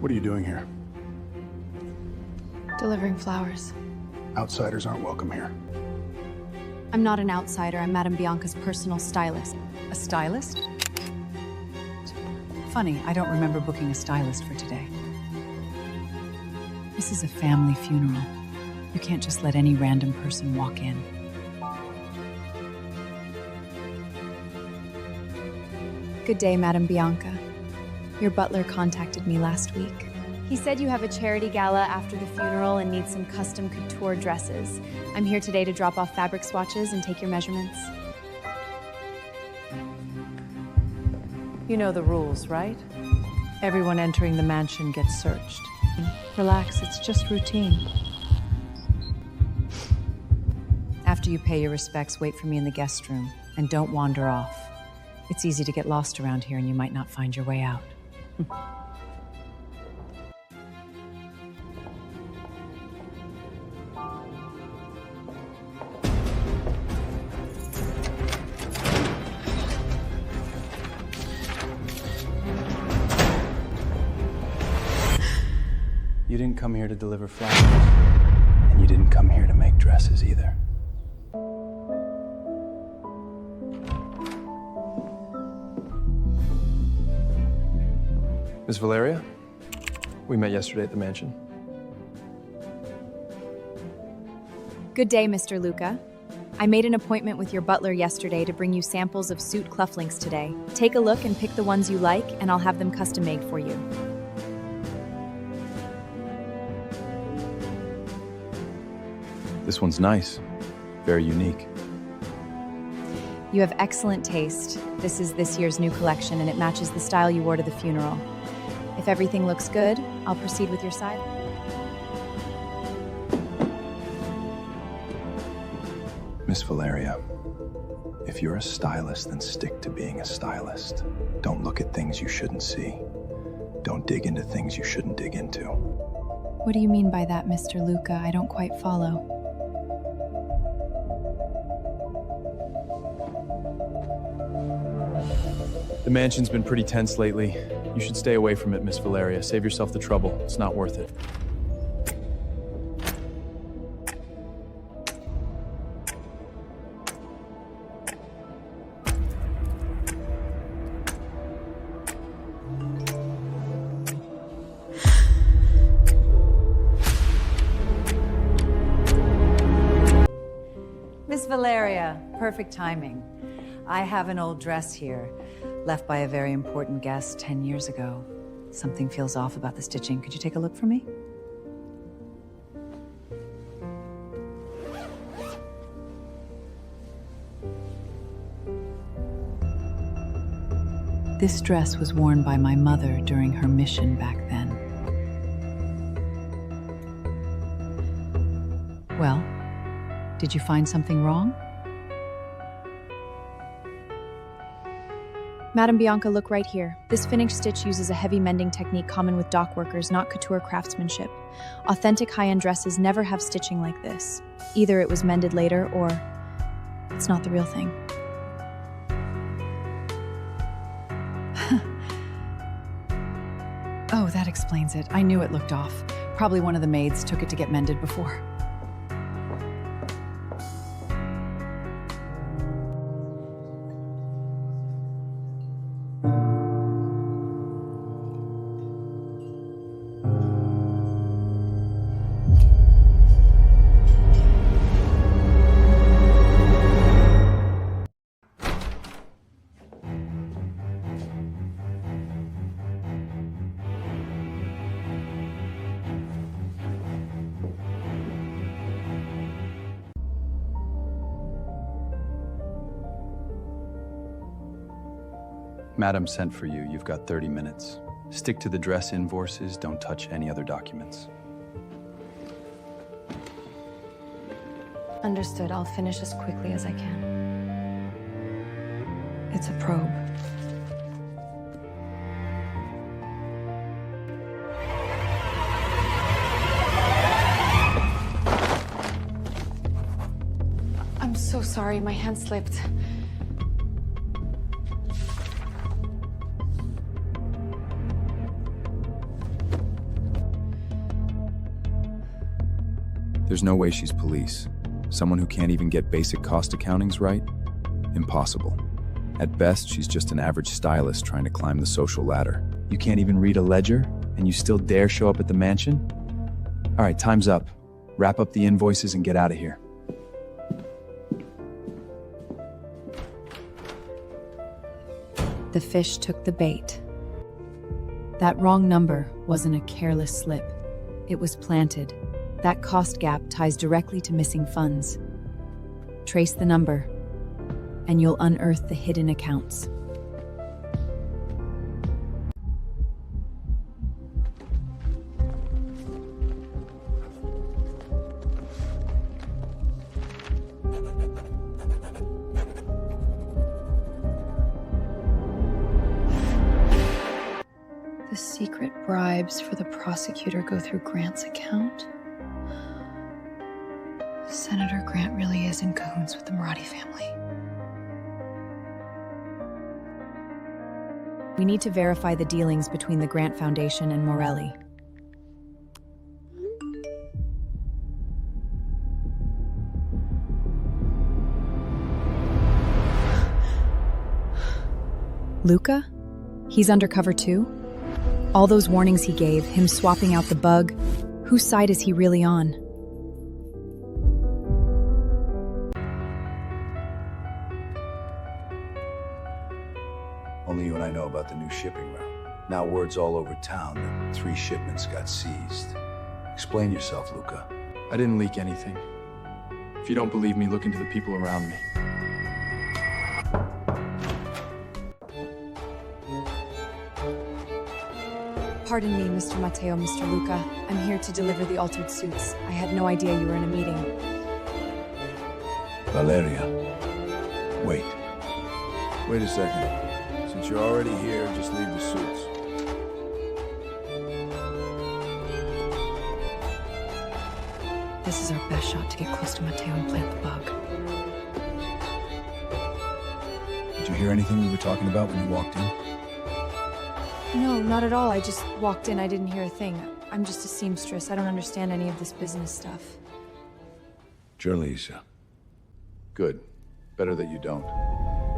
What are you doing here? Delivering flowers. Outsiders aren't welcome here. I'm not an outsider. I'm Madame Bianca's personal stylist. A stylist? Funny, I don't remember booking a stylist for today. This is a family funeral. You can't just let any random person walk in. Good day, Madame Bianca. Your butler contacted me last week. He said you have a charity gala after the funeral and need some custom couture dresses. I'm here today to drop off fabric swatches and take your measurements. You know the rules, right? Everyone entering the mansion gets searched. Relax, it's just routine. After you pay your respects, wait for me in the guest room, and don't wander off. It's easy to get lost around here and you might not find your way out. You didn't come here to deliver flowers, and you didn't come here to make dresses either. Miss Valeria? We met yesterday at the mansion. Good day, Mr. Luca. I made an appointment with your butler yesterday to bring you samples of suit cufflinks today. Take a look and pick the ones you like, and I'll have them custom made for you. This one's nice. Very unique. You have excellent taste. This is this year's new collection, and it matches the style you wore to the funeral. If everything looks good, I'll proceed with your side. Miss Valeria, if you're a stylist, then stick to being a stylist. Don't look at things you shouldn't see. Don't dig into things you shouldn't dig into. What do you mean by that, Mr. Luca? I don't quite follow. The mansion's been pretty tense lately. You should stay away from it, Miss Valeria. Save yourself the trouble. It's not worth it. Miss Valeria, perfect timing. I have an old dress here, left by a very important guest 10 years ago. Something feels off about the stitching. Could you take a look for me? This dress was worn by my mother during her mission back then. Well, did you find something wrong? Madame Bianca, look right here. This finished stitch uses a heavy mending technique common with dock workers, not couture craftsmanship. Authentic high-end dresses never have stitching like this. Either it was mended later, or it's not the real thing. Oh, that explains it. I knew it looked off. Probably one of the maids took it to get mended before. Madam sent for you. You've got 30 minutes. Stick to the dress invoices. Don't touch any other documents. Understood. I'll finish as quickly as I can. It's a probe. I'm so sorry. My hand slipped. There's no way she's police. Someone who can't even get basic cost accountings right? Impossible. At best, she's just an average stylist trying to climb the social ladder. You can't even read a ledger, and you still dare show up at the mansion? All right, time's up. Wrap up the invoices and get out of here. The fish took the bait. That wrong number wasn't a careless slip. It was planted. That cost gap ties directly to missing funds. Trace the number, and you'll unearth the hidden accounts. The secret bribes for the prosecutor go through Grant's account? Senator Grant really is in cahoots with the Marathi family. We need to verify the dealings between the Grant Foundation and Morelli. Luca? He's undercover too? All those warnings he gave, him swapping out the bug, whose side is he really on? Only you and I know about the new shipping route. Now word's all over town that 3 shipments got seized. Explain yourself, Luca. I didn't leak anything. If you don't believe me, look into the people around me. Pardon me, Mr. Matteo, Mr. Luca. I'm here to deliver the altered suits. I had no idea you were in a meeting. Valeria, wait. Wait a second. Since you're already here, just leave the suits. This is our best shot to get close to Matteo and plant the bug. Did you hear anything we were talking about when you walked in? No, not at all. I just walked in. I didn't hear a thing. I'm just a seamstress. I don't understand any of this business stuff. Jurlisa. Good. Better that you don't.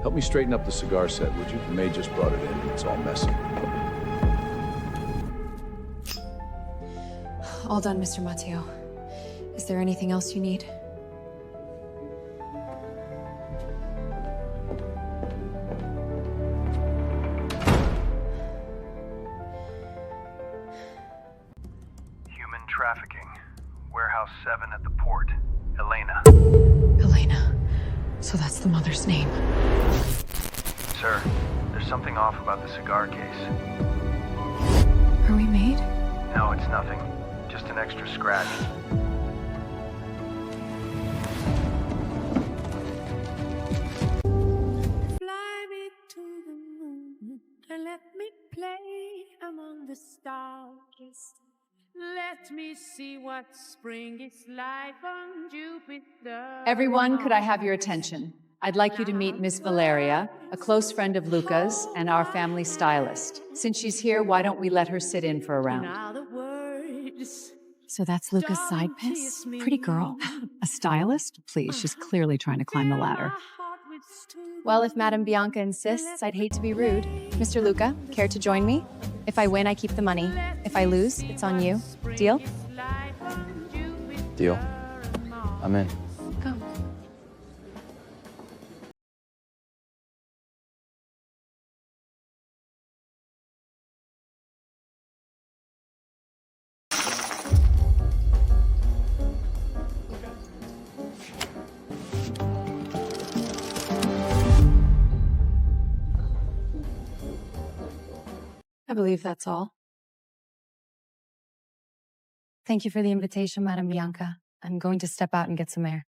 Help me straighten up the cigar set, would you? The maid just brought it in, and it's all messy. All done, Mr. Matteo. Is there anything else you need? Human trafficking. Warehouse 7 at the port. Elena. Elena. So that's the mother's name. Sir, there's something off about the cigar case. Are we made? No, it's nothing. Just an extra scratch. Fly me to the moon and let me play among the stars. Let me see what spring is like on Jupiter. Everyone, could I have your attention? I'd like you to meet Miss Valeria, a close friend of Luca's and our family stylist. Since she's here, why don't we let her sit in for a round? Now the words So that's Luca's side piss? Pretty girl. A stylist? Please, she's clearly trying to climb the ladder. Well, if Madame Bianca insists, I'd hate to be rude. Mr. Luca, care to join me? If I win, I keep the money. If I lose, it's on you. Deal? Deal? I'm in. Go. I believe that's all. Thank you for the invitation, Madame Bianca. I'm going to step out and get some air.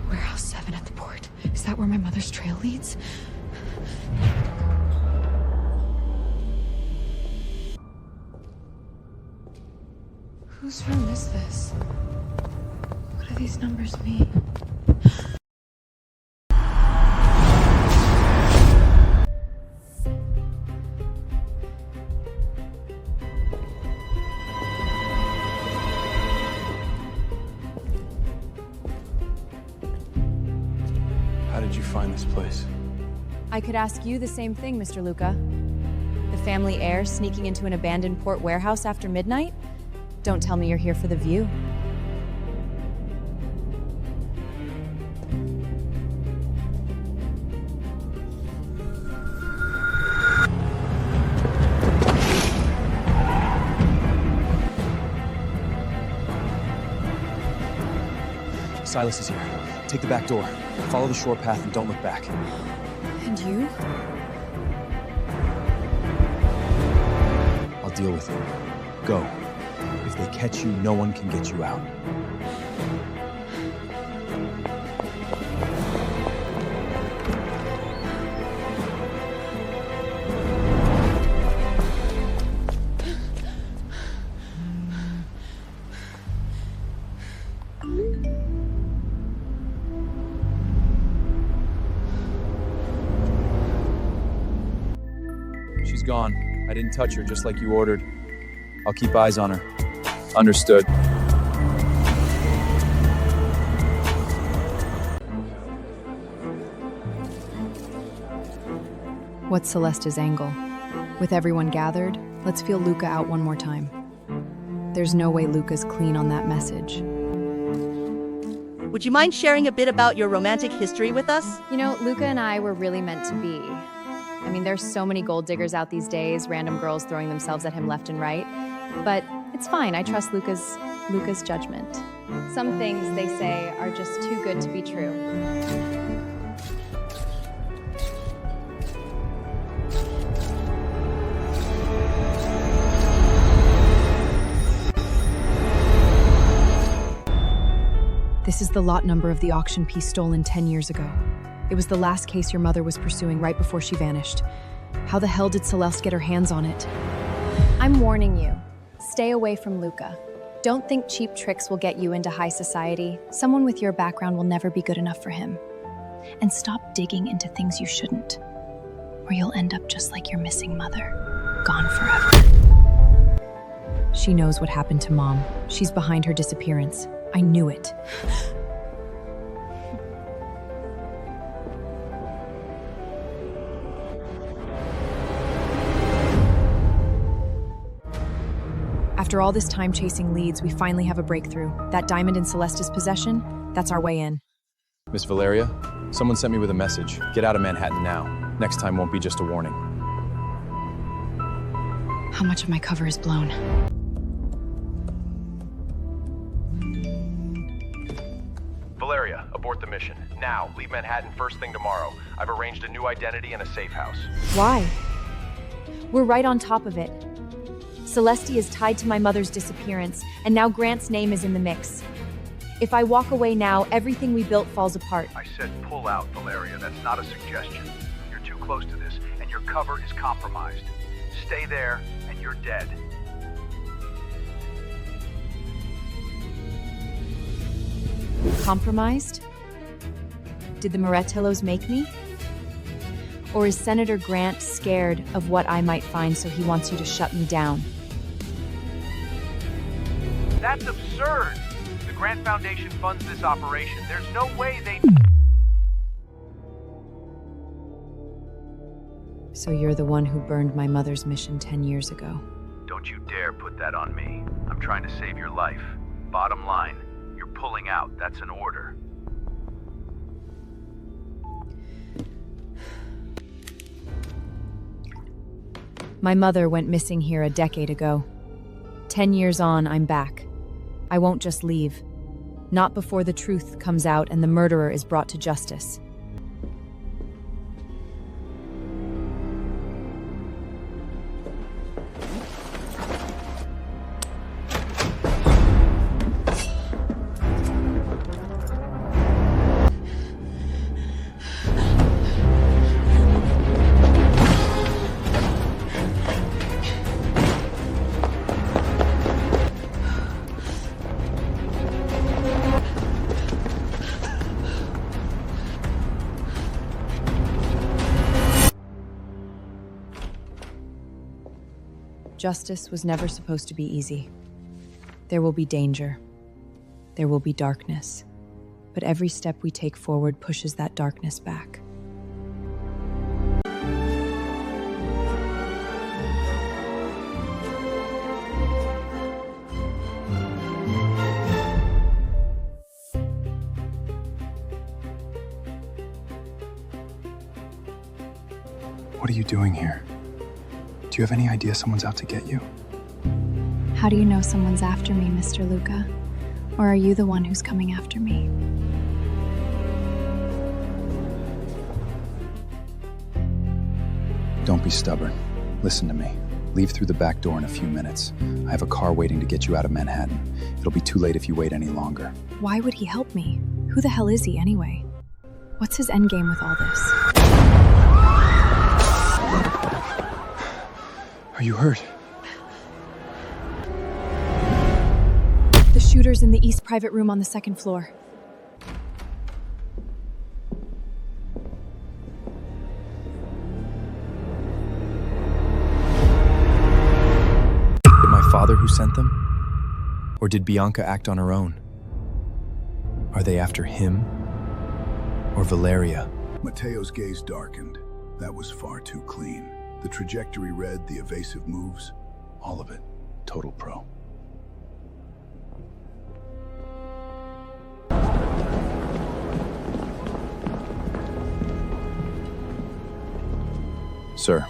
Warehouse 7 at the port. Is that where my mother's trail leads? Whose room is this? What do these numbers mean? I could ask you the same thing, Mr. Luca. The family heir sneaking into an abandoned port warehouse after midnight? Don't tell me you're here for the view. Silas is here. Take the back door. Follow the shore path and don't look back. And you? I'll deal with it. Go. If they catch you, no one can get you out. She's gone. I didn't touch her, just like you ordered. I'll keep eyes on her. Understood. What's Celeste's angle? With everyone gathered, let's feel Luca out one more time. There's no way Luca's clean on that message. Would you mind sharing a bit about your romantic history with us? You know, Luca and I were really meant to be. I mean, there's so many gold diggers out these days, random girls throwing themselves at him left and right. But it's fine, I trust Luca's judgment. Some things, they say, are just too good to be true. This is the lot number of the auction piece stolen 10 years ago. It was the last case your mother was pursuing right before she vanished. How the hell did Celeste get her hands on it? I'm warning you. Stay away from Luca. Don't think cheap tricks will get you into high society. Someone with your background will never be good enough for him. And stop digging into things you shouldn't, or you'll end up just like your missing mother, gone forever. She knows what happened to Mom. She's behind her disappearance. I knew it. After all this time chasing leads, we finally have a breakthrough. That diamond in Celeste's possession, that's our way in. Miss Valeria, someone sent me with a message. Get out of Manhattan now. Next time won't be just a warning. How much of my cover is blown? Valeria, abort the mission. Now, leave Manhattan first thing tomorrow. I've arranged a new identity and a safe house. Why? We're right on top of it. Celeste is tied to my mother's disappearance, and now Grant's name is in the mix. If I walk away now, everything we built falls apart. I said pull out, Valeria. That's not a suggestion. You're too close to this, and your cover is compromised. Stay there, and you're dead. Compromised? Did the Moretellos make me? Or is Senator Grant scared of what I might find, so he wants you to shut me down? That's absurd! The Grant Foundation funds this operation. There's no way they... So you're the one who burned my mother's mission 10 years ago. Don't you dare put that on me. I'm trying to save your life. Bottom line, you're pulling out. That's an order. My mother went missing here a decade ago. 10 years on, I'm back. I won't just leave. Not before the truth comes out and the murderer is brought to justice. Justice was never supposed to be easy. There will be danger. There will be darkness. But every step we take forward pushes that darkness back. What are you doing here? Do you have any idea someone's out to get you? How do you know someone's after me, Mr. Luca? Or are you the one who's coming after me? Don't be stubborn. Listen to me. Leave through the back door in a few minutes. I have a car waiting to get you out of Manhattan. It'll be too late if you wait any longer. Why would he help me? Who the hell is he anyway? What's his endgame with all this? Are you hurt? The shooter's in the east private room on the second floor. Did my father who sent them? Or did Bianca act on her own? Are they after him? Or Valeria? Mateo's gaze darkened. That was far too clean. The trajectory read, the evasive moves, all of it, total pro. Sir,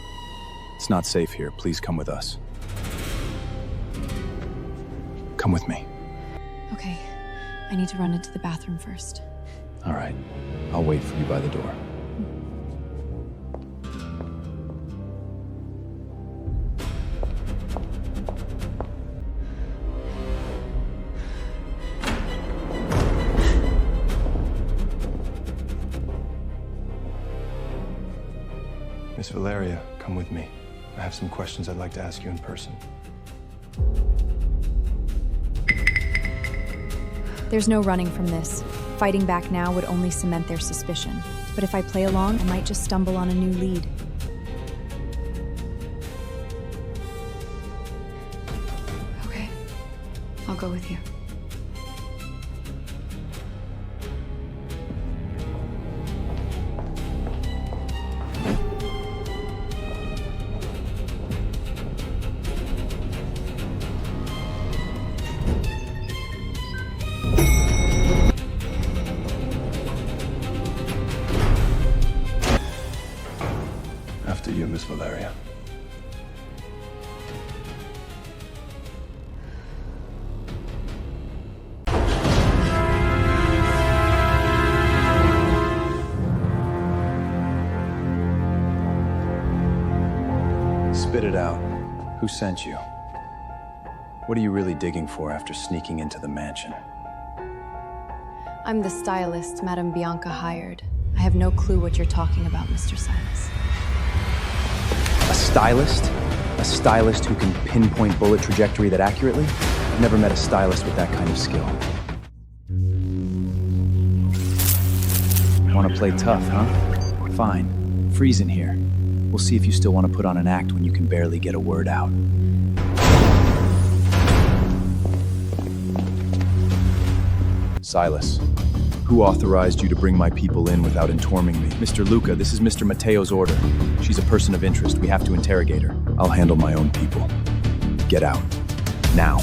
it's not safe here. Please come with us. Come with me. Okay, I need to run into the bathroom first. All right. I'll wait for you by the door. Miss Valeria, come with me. I have some questions I'd like to ask you in person. There's no running from this. Fighting back now would only cement their suspicion. But if I play along, I might just stumble on a new lead. Okay. I'll go with you. After you, Miss Valeria. Spit it out. Who sent you? What are you really digging for after sneaking into the mansion? I'm the stylist Madame Bianca hired. I have no clue what you're talking about, Mr. Silas. A stylist? A stylist who can pinpoint bullet trajectory that accurately? I've never met a stylist with that kind of skill. Want to play tough, huh? Fine. Freeze in here. We'll see if you still want to put on an act when you can barely get a word out. Silas, who authorized you to bring my people in without informing me? Mr. Luca, this is Mr. Mateo's order. She's a person of interest. We have to interrogate her. I'll handle my own people. Get out. Now.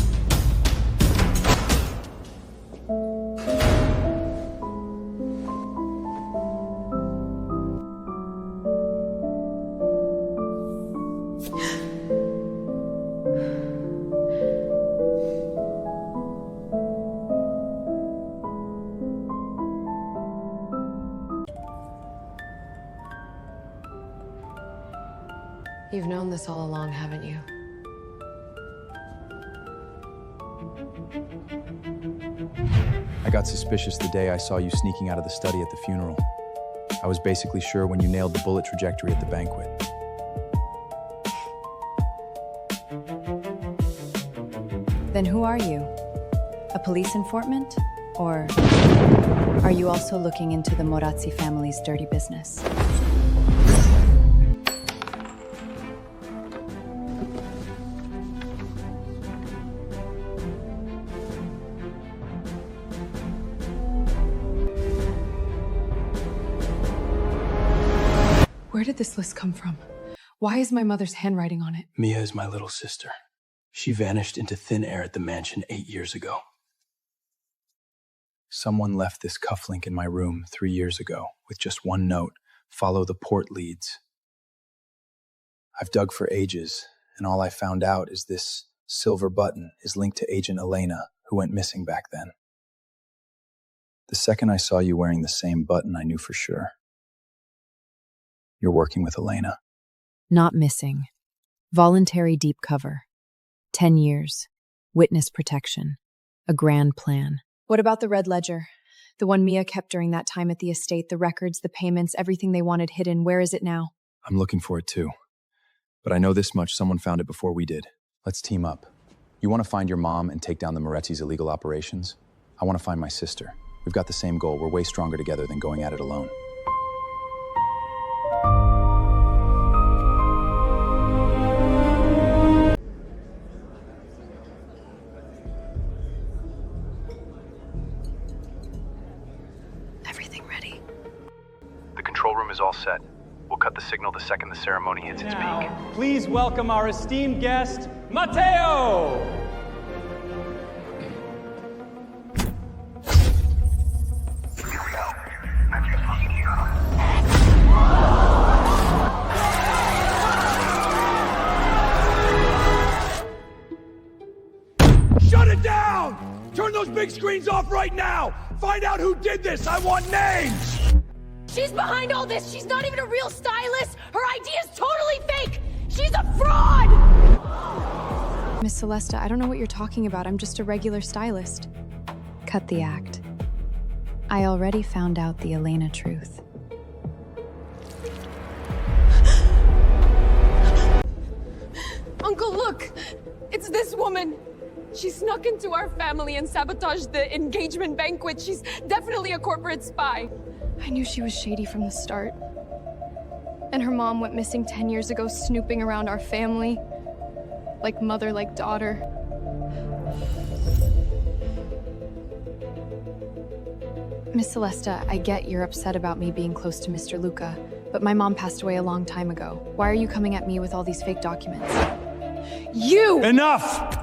You've known this all along, haven't you? I got suspicious the day I saw you sneaking out of the study at the funeral. I was basically sure when you nailed the bullet trajectory at the banquet. Then who are you? A police informant? Or are you also looking into the Morazzi family's dirty business? Where did this list come from? Why is my mother's handwriting on it? Mia is my little sister. She vanished into thin air at the mansion 8 years ago. Someone left this cufflink in my room 3 years ago with just one note: follow the port leads. I've dug for ages, and all I found out is this silver button is linked to Agent Elena, who went missing back then. The second I saw you wearing the same button, I knew for sure. You're working with Elena. Not missing. Voluntary deep cover. 10 years. Witness protection. A grand plan. What about the red ledger? The one Mia kept during that time at the estate, the records, the payments, everything they wanted hidden. Where is it now? I'm looking for it too. But I know this much, someone found it before we did. Let's team up. You want to find your mom and take down the Moretti's illegal operations? I want to find my sister. We've got the same goal. We're way stronger together than going at it alone. Everything ready? The control room is all set. We'll cut the signal the second the ceremony hits its peak. Please welcome our esteemed guest, Matteo! Shut it down! Turn those big screens off right now! Find out who did this! I want names! She's behind all this. She's not even a real stylist. Her ID is totally fake. She's a fraud! Miss Celesta, I don't know what you're talking about. I'm just a regular stylist. Cut the act. I already found out the Elena truth. Uncle, look! It's this woman! She snuck into our family and sabotaged the engagement banquet. She's definitely a corporate spy. I knew she was shady from the start. And her mom went missing 10 years ago, snooping around our family. Like mother, like daughter. Miss Celesta, I get you're upset about me being close to Mr. Luca, but my mom passed away a long time ago. Why are you coming at me with all these fake documents? You! Enough!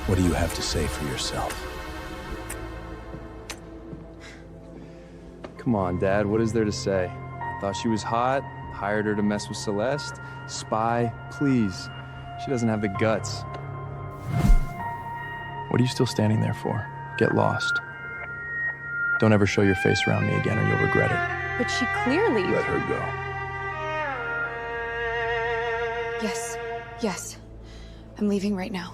What do you have to say for yourself? Come on, Dad, what is there to say? Thought she was hot, hired her to mess with Celeste. Spy, please. She doesn't have the guts. What are you still standing there for? Get lost. Don't ever show your face around me again or you'll regret it. But she clearly... Let her go. Yes. I'm leaving right now.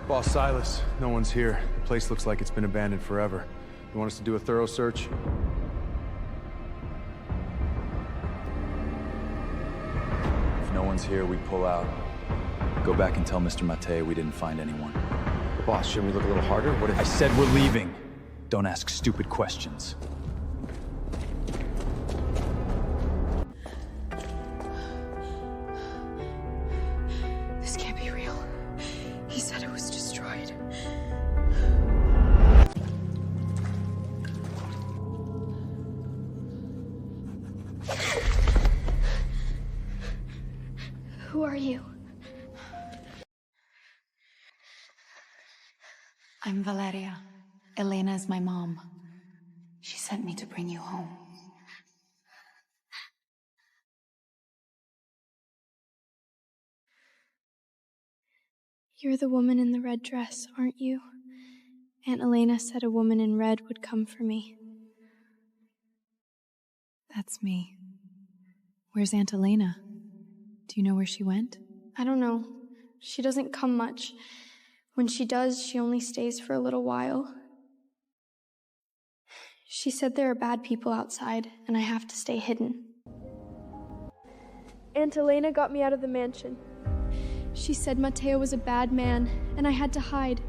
Boss Silas, no one's here. The place looks like it's been abandoned forever. You want us to do a thorough search? If no one's here, we pull out. Go back and tell Mr. Mattei we didn't find anyone. Boss, shouldn't we look a little harder? What if... I said we're leaving. Don't ask stupid questions. This can't be real. He said it was destroyed. Who are you? I'm Valeria. Elena is my mom. She sent me to bring you home. You're the woman in the red dress, aren't you? Aunt Elena said a woman in red would come for me. That's me. Where's Aunt Elena? Do you know where she went? I don't know. She doesn't come much. When she does, she only stays for a little while. She said there are bad people outside, and I have to stay hidden. Aunt Elena got me out of the mansion. She said Mateo was a bad man, and I had to hide.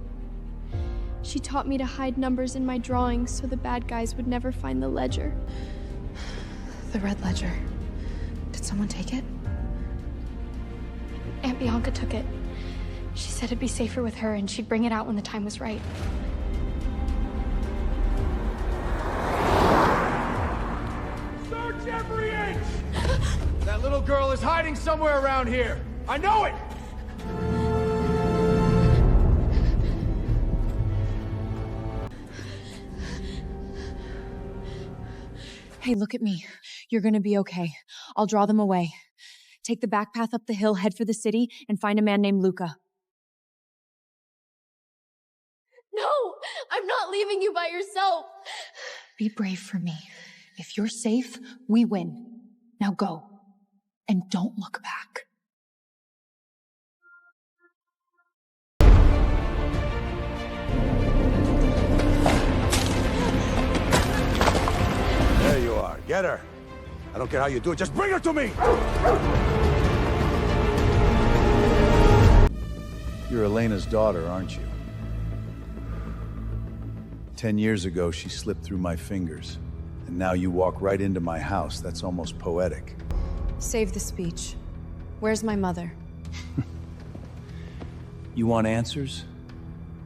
She taught me to hide numbers in my drawings so the bad guys would never find the ledger. The red ledger. Did someone take it? Aunt Bianca took it. She said it'd be safer with her and she'd bring it out when the time was right. Search every inch! That little girl is hiding somewhere around here. I know it! Hey, look at me. You're gonna be okay. I'll draw them away. Take the back path up the hill, head for the city, and find a man named Luca. No! I'm not leaving you by yourself! Be brave for me. If you're safe, we win. Now go. And don't look back. There you are. Get her. I don't care how you do it. Just bring her to me! You're Elena's daughter, aren't you? 10 years ago, she slipped through my fingers. And now you walk right into my house. That's almost poetic. Save the speech. Where's my mother? You want answers?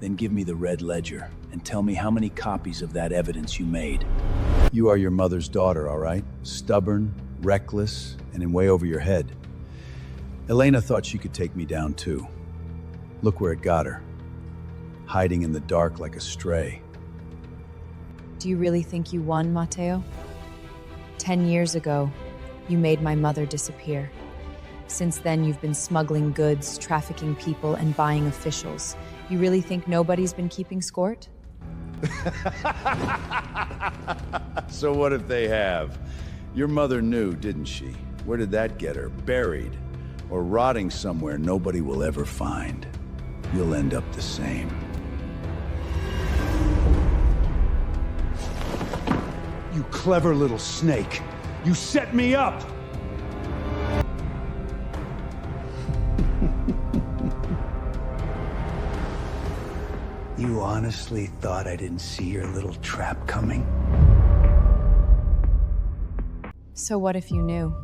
Then give me the red ledger and tell me how many copies of that evidence you made. You are your mother's daughter, all right? Stubborn, reckless, and in way over your head. Elena thought she could take me down too. Look where it got her. Hiding in the dark like a stray. Do you really think you won, Mateo? 10 years ago, you made my mother disappear. Since then, you've been smuggling goods, trafficking people, and buying officials. You really think nobody's been keeping score? So what if they have? Your mother knew, didn't she? Where did that get her? Buried. Or rotting somewhere nobody will ever find. You'll end up the same. You clever little snake. You set me up! You honestly thought I didn't see your little trap coming? So what if you knew?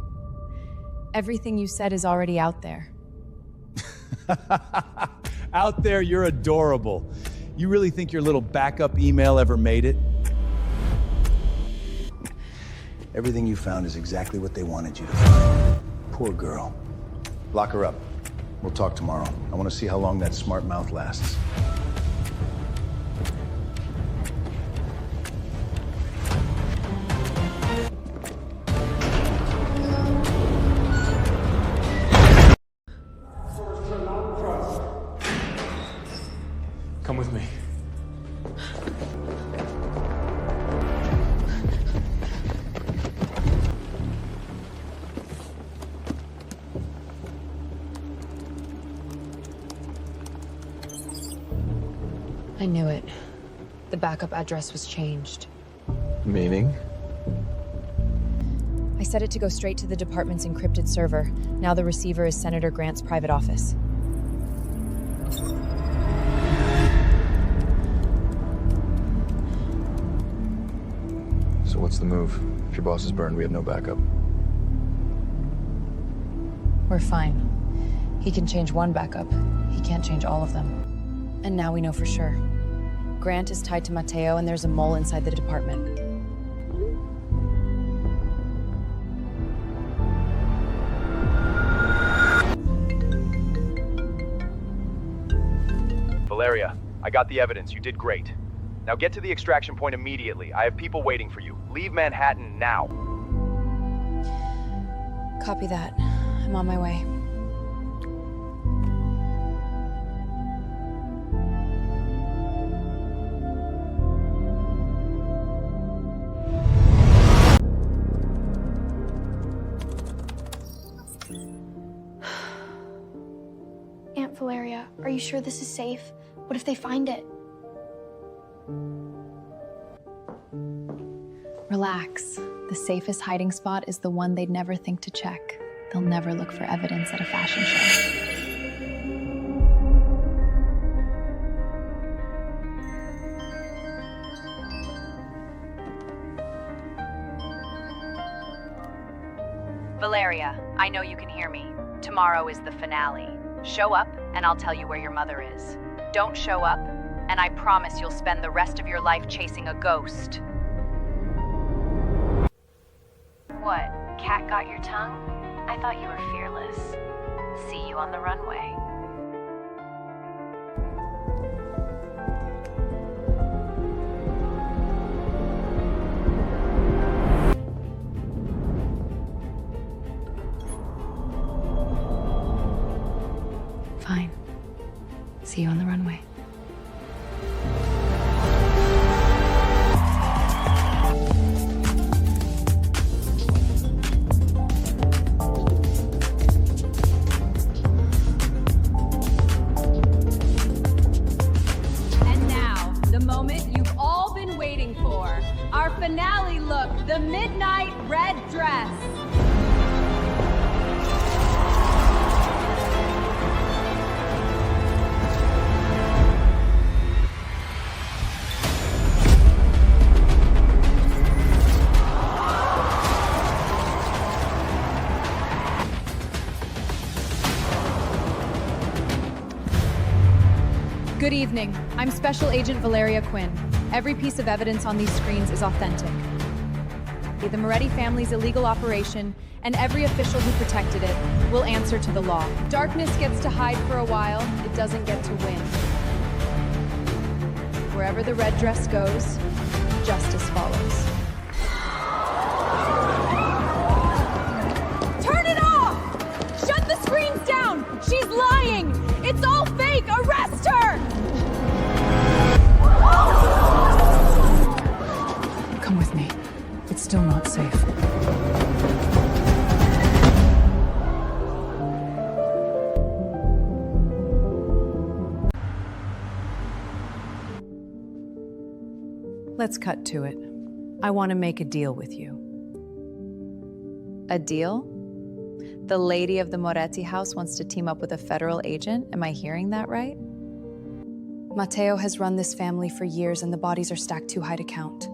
Everything you said is already out there. Out there, you're adorable. You really think your little backup email ever made it? Everything you found is exactly what they wanted you to find. Poor girl. Lock her up. We'll talk tomorrow. I want to see how long that smart mouth lasts. Come with me. I knew it. The backup address was changed. Meaning? I set it to go straight to the department's encrypted server. Now the receiver is Senator Grant's private office. So what's the move? If your boss is burned, we have no backup. We're fine. He can change one backup. He can't change all of them. And now we know for sure. Grant is tied to Mateo, and there's a mole inside the department. Valeria, I got the evidence. You did great. Now get to the extraction point immediately. I have people waiting for you. Leave Manhattan now. Copy that. I'm on my way. Valeria, are you sure this is safe? What if they find it? Relax. The safest hiding spot is the one they'd never think to check. They'll never look for evidence at a fashion show. Valeria, I know you can hear me. Tomorrow is the finale. Show up, and I'll tell you where your mother is. Don't show up, and I promise you'll spend the rest of your life chasing a ghost. What, cat got your tongue? I thought you were fearless. See you on the runway. Fine. See you on the runway. And now, the moment you've all been waiting for. Our finale look, the midnight red dress. Good evening. I'm Special Agent Valeria Quinn. Every piece of evidence on these screens is authentic. The Moretti family's illegal operation and every official who protected it will answer to the law. Darkness gets to hide for a while, it doesn't get to win. Wherever the red dress goes, justice follows. Turn it off! Shut the screens down! She's lying! It's all fake! Arrest her! Come with me. It's still not safe. Let's cut to it. I want to make a deal with you. A deal? The lady of the Moretti house wants to team up with a federal agent? Am I hearing that right? Matteo has run this family for years and the bodies are stacked too high to count.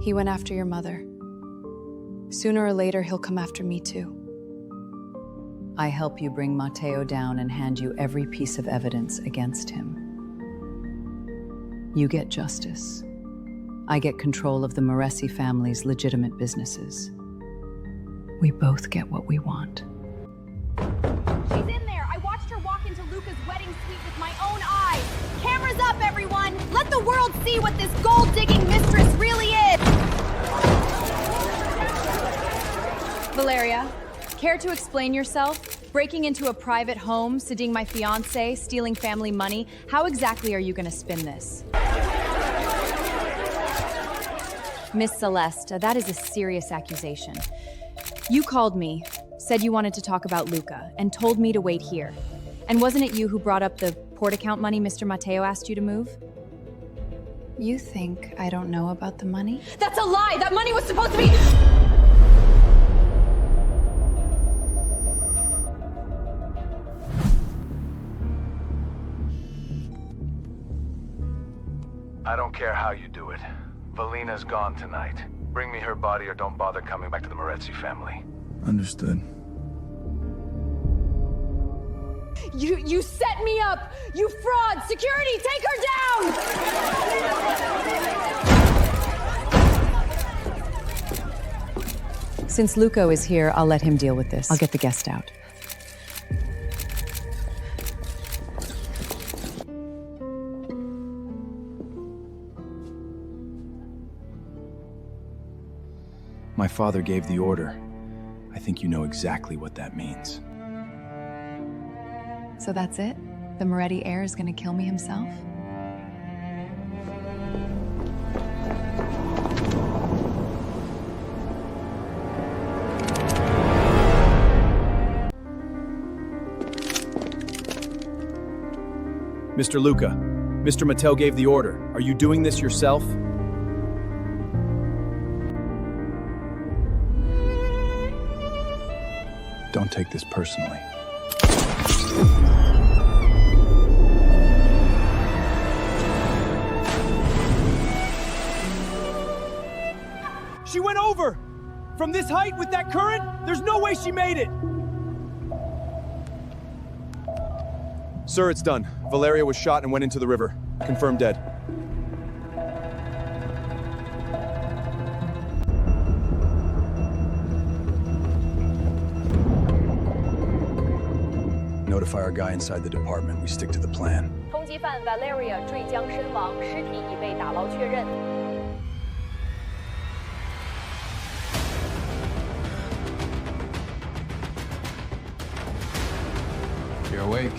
He went after your mother. Sooner or later, he'll come after me too. I help you bring Matteo down and hand you every piece of evidence against him. You get justice. I get control of the Moretti family's legitimate businesses. We both get what we want. She's in there! I watched her walk into Luca's wedding suite with my own eyes! Cameras up, everyone! Let the world see what this gold-digging mistress really is! Valeria, care to explain yourself? Breaking into a private home, seducing my fiancé, stealing family money. How exactly are you going to spin this? Miss Celeste, that is a serious accusation. You called me, said you wanted to talk about Luca, and told me to wait here. And wasn't it you who brought up the port account money Mr. Matteo asked you to move? You think I don't know about the money? That's a lie! That money was supposed to be... I don't care how you do it. Valina's gone tonight. Bring me her body or don't bother coming back to the Moretti family. Understood. You set me up! You fraud! Security, take her down! Since Luca is here, I'll let him deal with this. I'll get the guest out. My father gave the order. I think you know exactly what that means. So that's it? The Moretti heir is going to kill me himself? Mr. Luca, Mr. Mattel gave the order. Are you doing this yourself? Don't take this personally. She went over! From this height with that current, there's no way she made it! Sir, it's done. Valeria was shot and went into the river. Confirmed dead. Notify our guy inside the department. We stick to the plan. 通缉犯 Valeria 坠江身亡，尸体已被打捞确认。 You're awake.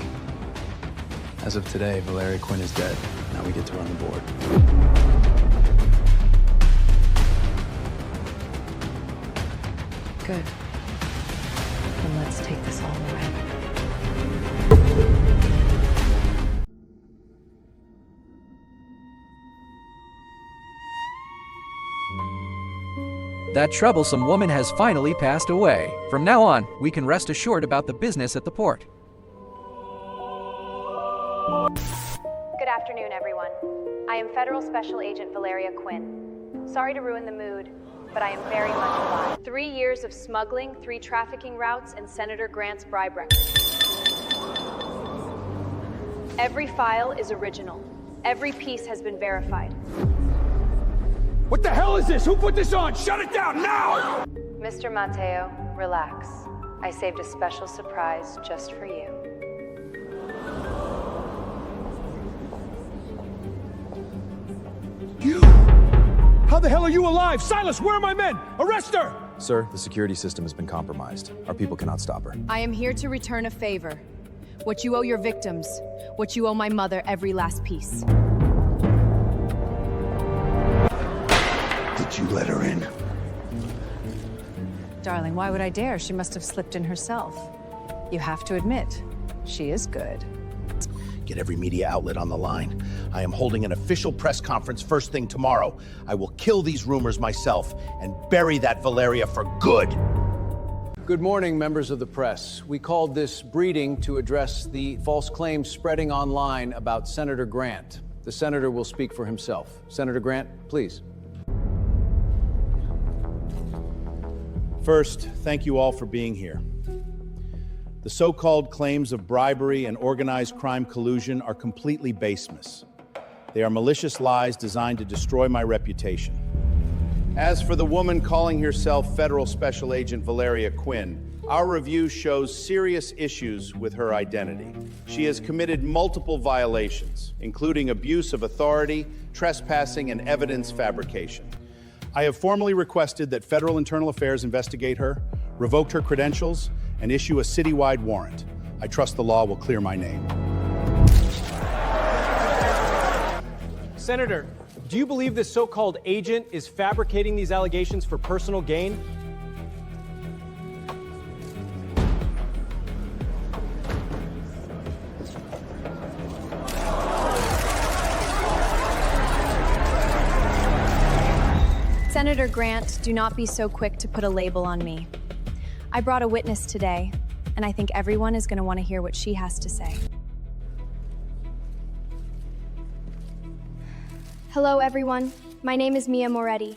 As of today, Valeria Quinn is dead. Now we get to run the board. Good. Then let's take this all away. That troublesome woman has finally passed away. From now on, we can rest assured about the business at the port. Good afternoon, everyone. I am Federal Special Agent Valeria Quinn. Sorry to ruin the mood, but I am very much alive. 3 years of smuggling, 3 trafficking routes, and Senator Grant's bribe record. Every file is original. Every piece has been verified. What the hell is this? Who put this on? Shut it down now! Mr. Mateo, relax. I saved a special surprise just for you. How the hell are you alive? Silas, where are my men? Arrest her! Sir, the security system has been compromised. Our people cannot stop her. I am here to return a favor. What you owe your victims, what you owe my mother, every last piece. Did you let her in? Darling, why would I dare? She must have slipped in herself. You have to admit, she is good. Get every media outlet on the line. I am holding an official press conference first thing tomorrow. I will kill these rumors myself and bury that Valeria for good. Good morning, members of the press. We called this breeding to address the false claims spreading online about Senator Grant. The senator will speak for himself. Senator Grant, please. First, thank you all for being here. The so-called claims of bribery and organized crime collusion are completely baseless. They are malicious lies designed to destroy my reputation. As for the woman calling herself Federal Special Agent Valeria Quinn, our review shows serious issues with her identity. She has committed multiple violations, including abuse of authority, trespassing, and evidence fabrication. I have formally requested that Federal Internal Affairs investigate her, revoke her credentials, and issue a citywide warrant. I trust the law will clear my name. Senator, do you believe this so-called agent is fabricating these allegations for personal gain? Senator Grant, do not be so quick to put a label on me. I brought a witness today, and I think everyone is going to want to hear what she has to say. Hello, everyone. My name is Mia Moretti.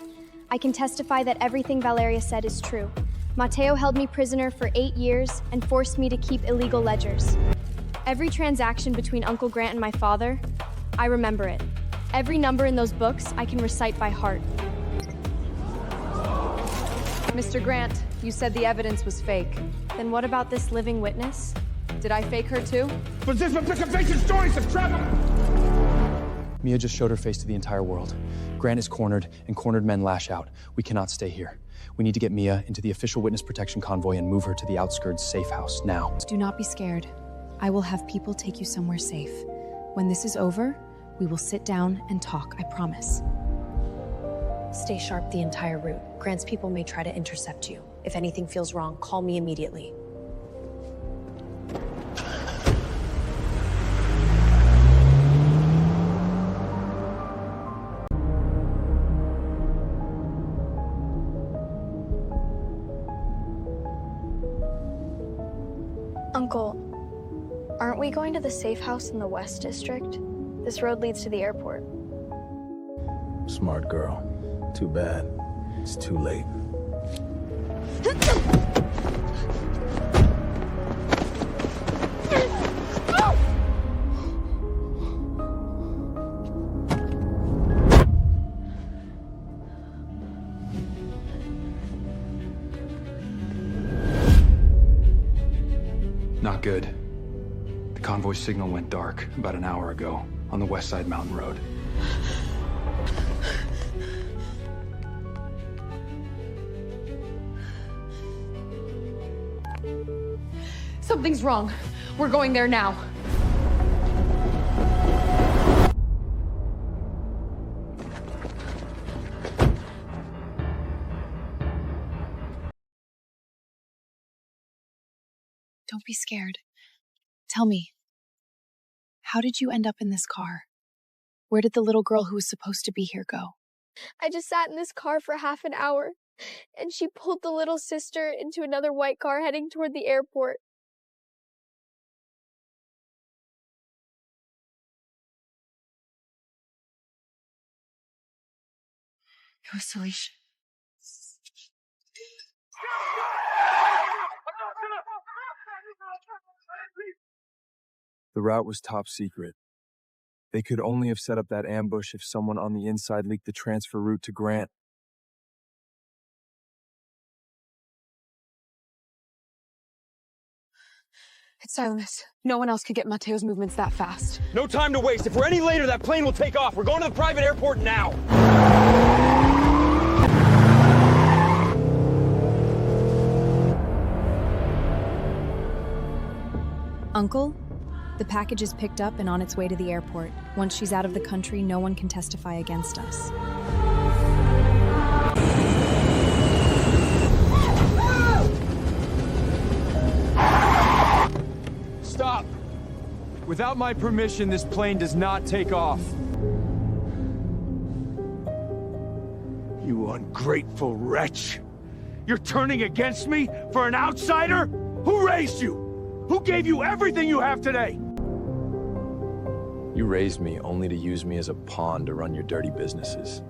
I can testify that everything Valeria said is true. Mateo held me prisoner for 8 years and forced me to keep illegal ledgers. Every transaction between Uncle Grant and my father, I remember it. Every number in those books I can recite by heart. Mr. Grant, you said the evidence was fake. Then what about this living witness? Did I fake her too? But this is stories of travel! Mia just showed her face to the entire world. Grant is cornered, and cornered men lash out. We cannot stay here. We need to get Mia into the official witness protection convoy and move her to the outskirts safe house, now. Do not be scared. I will have people take you somewhere safe. When this is over, we will sit down and talk, I promise. Stay sharp the entire route. Grant's people may try to intercept you. If anything feels wrong, call me immediately. Uncle, aren't we going to the safe house in the West District? This road leads to the airport. Smart girl. Too bad. It's too late. Not good. The convoy signal went dark about an hour ago on the West Side Mountain Road. Something's wrong. We're going there now. Don't be scared. Tell me, how did you end up in this car? Where did the little girl who was supposed to be here go? I just sat in this car for half an hour, and she pulled the little sister into another white car heading toward the airport. It was Salisha. The route was top secret. They could only have set up that ambush if someone on the inside leaked the transfer route to Grant. It's silence. No one else could get Mateo's movements that fast. No time to waste. If we're any later, that plane will take off. We're going to the private airport now. Uncle, the package is picked up and on its way to the airport. Once she's out of the country, no one can testify against us. Stop! Without my permission, this plane does not take off. You ungrateful wretch! You're turning against me for an outsider? Who raised you? Who gave you everything you have today? You raised me only to use me as a pawn to run your dirty businesses.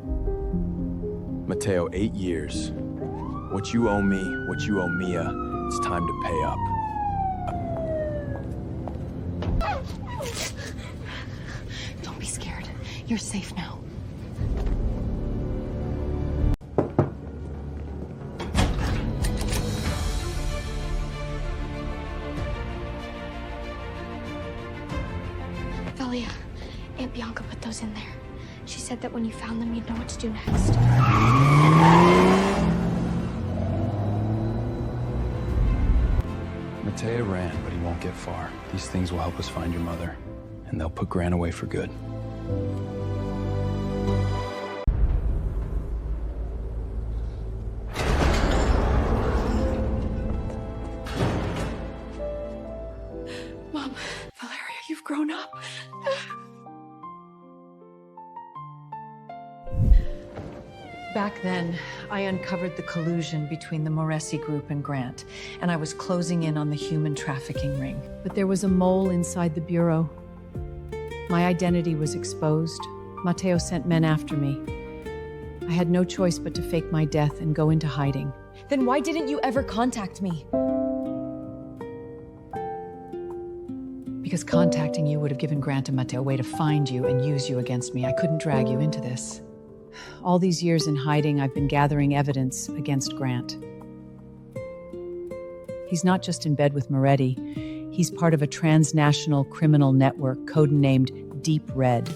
Mateo, 8 years. What you owe me, what you owe Mia, it's time to pay up. Don't be scared. You're safe now. Valia, Aunt Bianca put those in there. She said that when you found them, you'd know what to do next. Mateo ran, but he won't get far. These things will help us find your mother, and they'll put Grant away for good. Mom, Valeria, you've grown up. Back then, I uncovered the collusion between the Moresi group and Grant, and I was closing in on the human trafficking ring. But there was a mole inside the bureau. My identity was exposed. Mateo sent men after me. I had no choice but to fake my death and go into hiding. Then why didn't you ever contact me? Because contacting you would have given Grant and Mateo a way to find you and use you against me. I couldn't drag you into this. All these years in hiding, I've been gathering evidence against Grant. He's not just in bed with Moretti. He's part of a transnational criminal network codenamed Deep Red.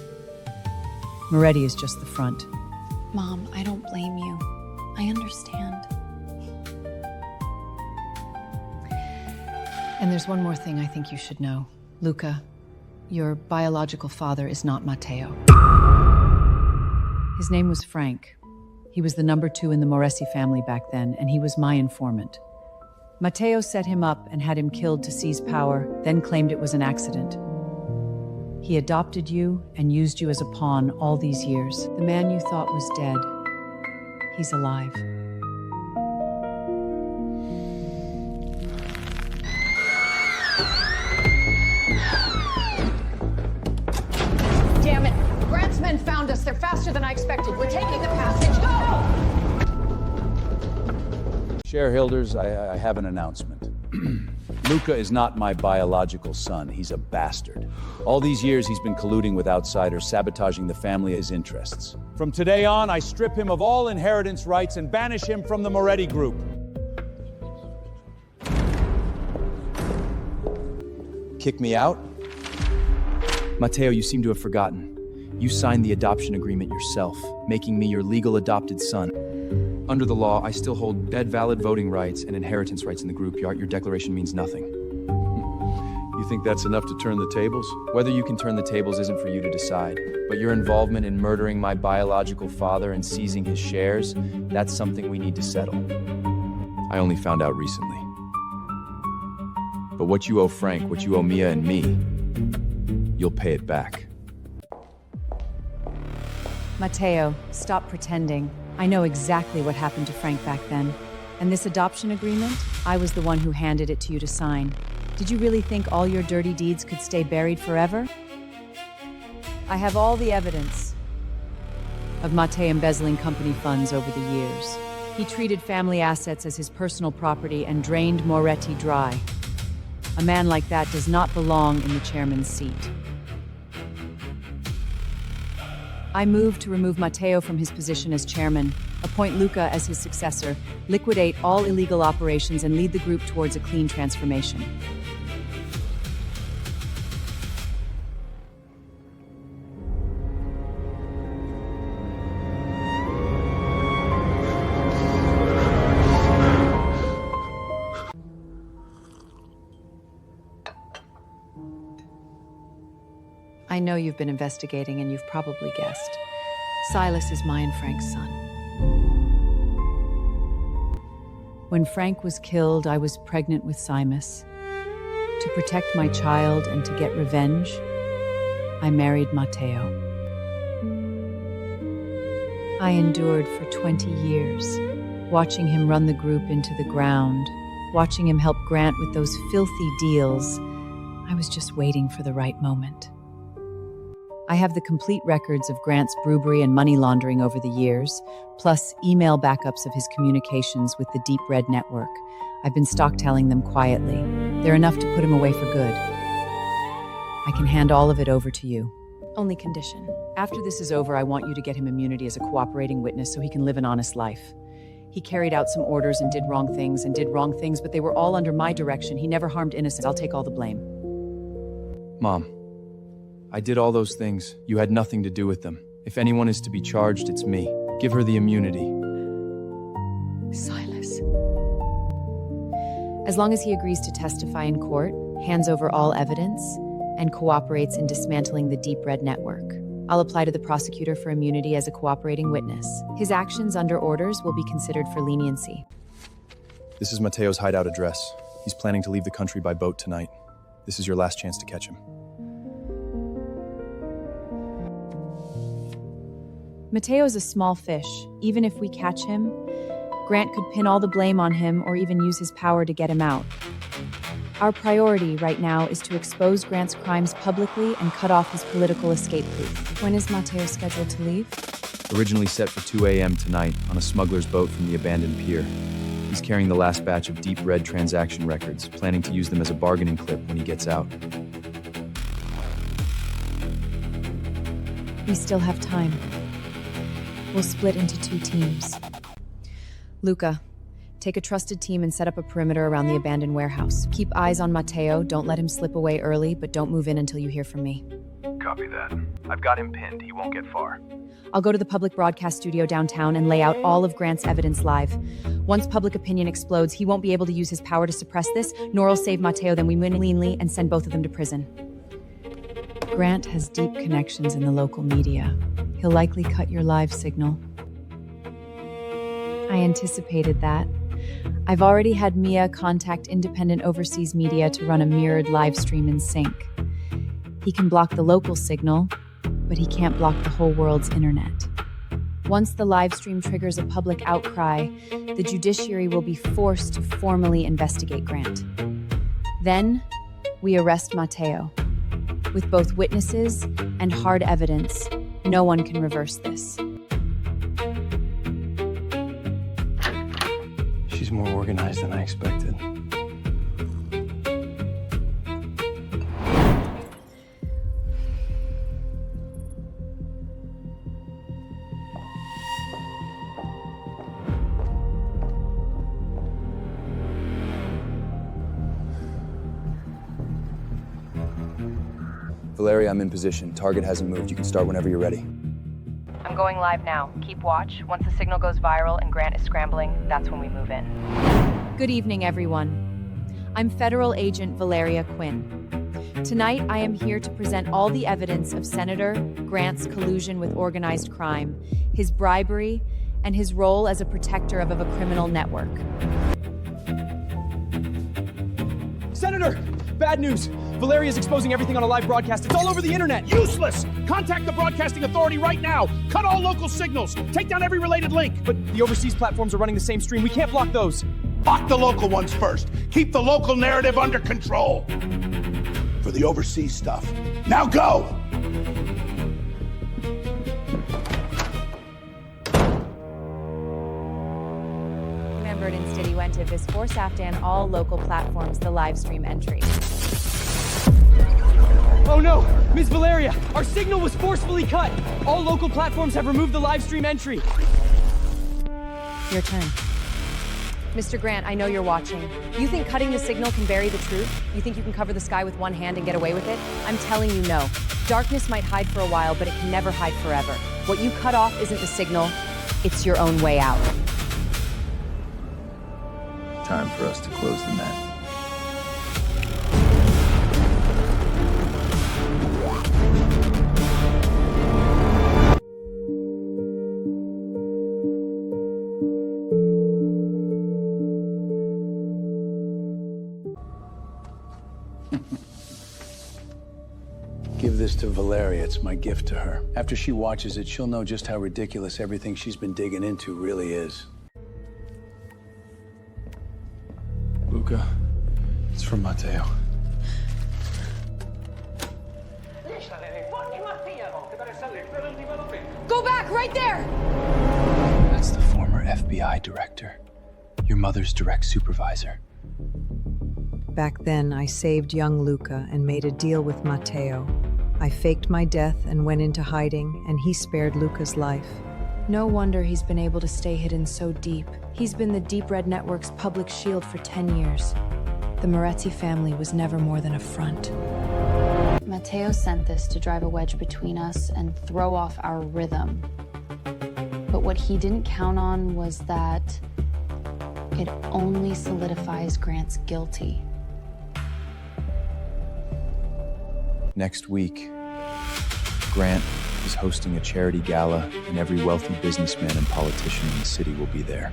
Moretti is just the front. Mom, I don't blame you. I understand. And there's one more thing I think you should know. Luca, your biological father is not Mateo. His name was Frank. He was the number 2 in the Moresi family back then, and he was my informant. Mateo set him up and had him killed to seize power, then claimed it was an accident. He adopted you and used you as a pawn all these years. The man you thought was dead, he's alive. than I expected. We're taking the passage. Go! Sheriff Hilders, I have an announcement. Luca is not my biological son. He's a bastard. All these years he's been colluding with outsiders, sabotaging the family his interests. From today on, I strip him of all inheritance rights and banish him from the Moretti Group. Kick me out? Matteo, you seem to have forgotten. You signed the adoption agreement yourself, making me your legal adopted son. Under the law, I still hold dead valid voting rights and inheritance rights in the group. Your declaration means nothing. You think that's enough to turn the tables? Whether you can turn the tables isn't for you to decide, but your involvement in murdering my biological father and seizing his shares, that's something we need to settle. I only found out recently. But what you owe Frank, what you owe Mia and me, you'll pay it back. Matteo, stop pretending. I know exactly what happened to Frank back then. And this adoption agreement, I was the one who handed it to you to sign. Did you really think all your dirty deeds could stay buried forever? I have all the evidence of Matteo embezzling company funds over the years. He treated family assets as his personal property and drained Moretti dry. A man like that does not belong in the chairman's seat. I move to remove Matteo from his position as chairman, appoint Luca as his successor, liquidate all illegal operations, and lead the group towards a clean transformation. I know you've been investigating, and you've probably guessed. Silas is my and Frank's son. When Frank was killed, I was pregnant with Simus. To protect my child and to get revenge, I married Matteo. I endured for 20 years, watching him run the group into the ground, watching him help Grant with those filthy deals. I was just waiting for the right moment. I have the complete records of Grant's bribery and money laundering over the years, plus email backups of his communications with the Deep Red Network. I've been stocktelling them quietly. They're enough to put him away for good. I can hand all of it over to you. Only condition. After this is over, I want you to get him immunity as a cooperating witness so he can live an honest life. He carried out some orders and did wrong things, but they were all under my direction. He never harmed innocents. I'll take all the blame. Mom, I did all those things. You had nothing to do with them. If anyone is to be charged, it's me. Give her the immunity. Silas. As long as he agrees to testify in court, hands over all evidence, and cooperates in dismantling the Deep Red Network, I'll apply to the prosecutor for immunity as a cooperating witness. His actions under orders will be considered for leniency. This is Matteo's hideout address. He's planning to leave the country by boat tonight. This is your last chance to catch him. Matteo's a small fish. Even if we catch him, Grant could pin all the blame on him or even use his power to get him out. Our priority right now is to expose Grant's crimes publicly and cut off his political escape route. When is Matteo scheduled to leave? Originally set for 2 a.m. tonight on a smuggler's boat from the abandoned pier. He's carrying the last batch of Deep Red transaction records, planning to use them as a bargaining clip when he gets out. We still have time. We'll split into 2 teams. Luca, take a trusted team and set up a perimeter around the abandoned warehouse. Keep eyes on Matteo, don't let him slip away early, but don't move in until you hear from me. Copy that. I've got him pinned. He won't get far. I'll go to the public broadcast studio downtown and lay out all of Grant's evidence live. Once public opinion explodes, he won't be able to use his power to suppress this, nor will save Matteo, then we win cleanly and send both of them to prison. Grant has deep connections in the local media. He'll likely cut your live signal. I anticipated that. I've already had Mia contact independent overseas media to run a mirrored live stream in sync. He can block the local signal, but he can't block the whole world's internet. Once the live stream triggers a public outcry, the judiciary will be forced to formally investigate Grant. Then, we arrest Matteo. With both witnesses and hard evidence, No one can reverse this. She's more organized than I expected. Valeria, I'm in position. Target hasn't moved. You can start whenever you're ready. I'm going live now. Keep watch. Once the signal goes viral and Grant is scrambling, that's when we move in. Good evening, everyone. I'm Federal Agent Valeria Quinn. Tonight, I am here to present all the evidence of Senator Grant's collusion with organized crime, his bribery, and his role as a protector of a criminal network. Senator! Bad news! Valeria is exposing everything on a live broadcast. It's all over the internet! Useless! Contact the Broadcasting Authority right now! Cut all local signals! Take down every related link! But the overseas platforms are running the same stream. We can't block those. Block the local ones first! Keep the local narrative under control! For the overseas stuff, now go! Remembered in Steady Wentiv is force after all local platforms the live stream entry. Oh no! Ms. Valeria! Our signal was forcefully cut! All local platforms have removed the live stream entry. Your turn. Mr. Grant, I know you're watching. You think cutting the signal can bury the truth? You think you can cover the sky with one hand and get away with it? I'm telling you no. Darkness might hide for a while, but it can never hide forever. What you cut off isn't the signal, it's your own way out. Time for us to close the net. Give this to Valeria. It's my gift to her. After she watches it, she'll know just how ridiculous everything she's been digging into really is. Luca, it's from Matteo. Go back, right there! That's the former FBI director. Your mother's direct supervisor. Back then, I saved young Luca and made a deal with Matteo. I faked my death and went into hiding, and he spared Luca's life. No wonder he's been able to stay hidden so deep. He's been the Deep Red Network's public shield for 10 years. The Moretti family was never more than a front. Matteo sent this to drive a wedge between us and throw off our rhythm. But what he didn't count on was that it only solidifies Grant's guilty. Next week, Grant is hosting a charity gala, and every wealthy businessman and politician in the city will be there.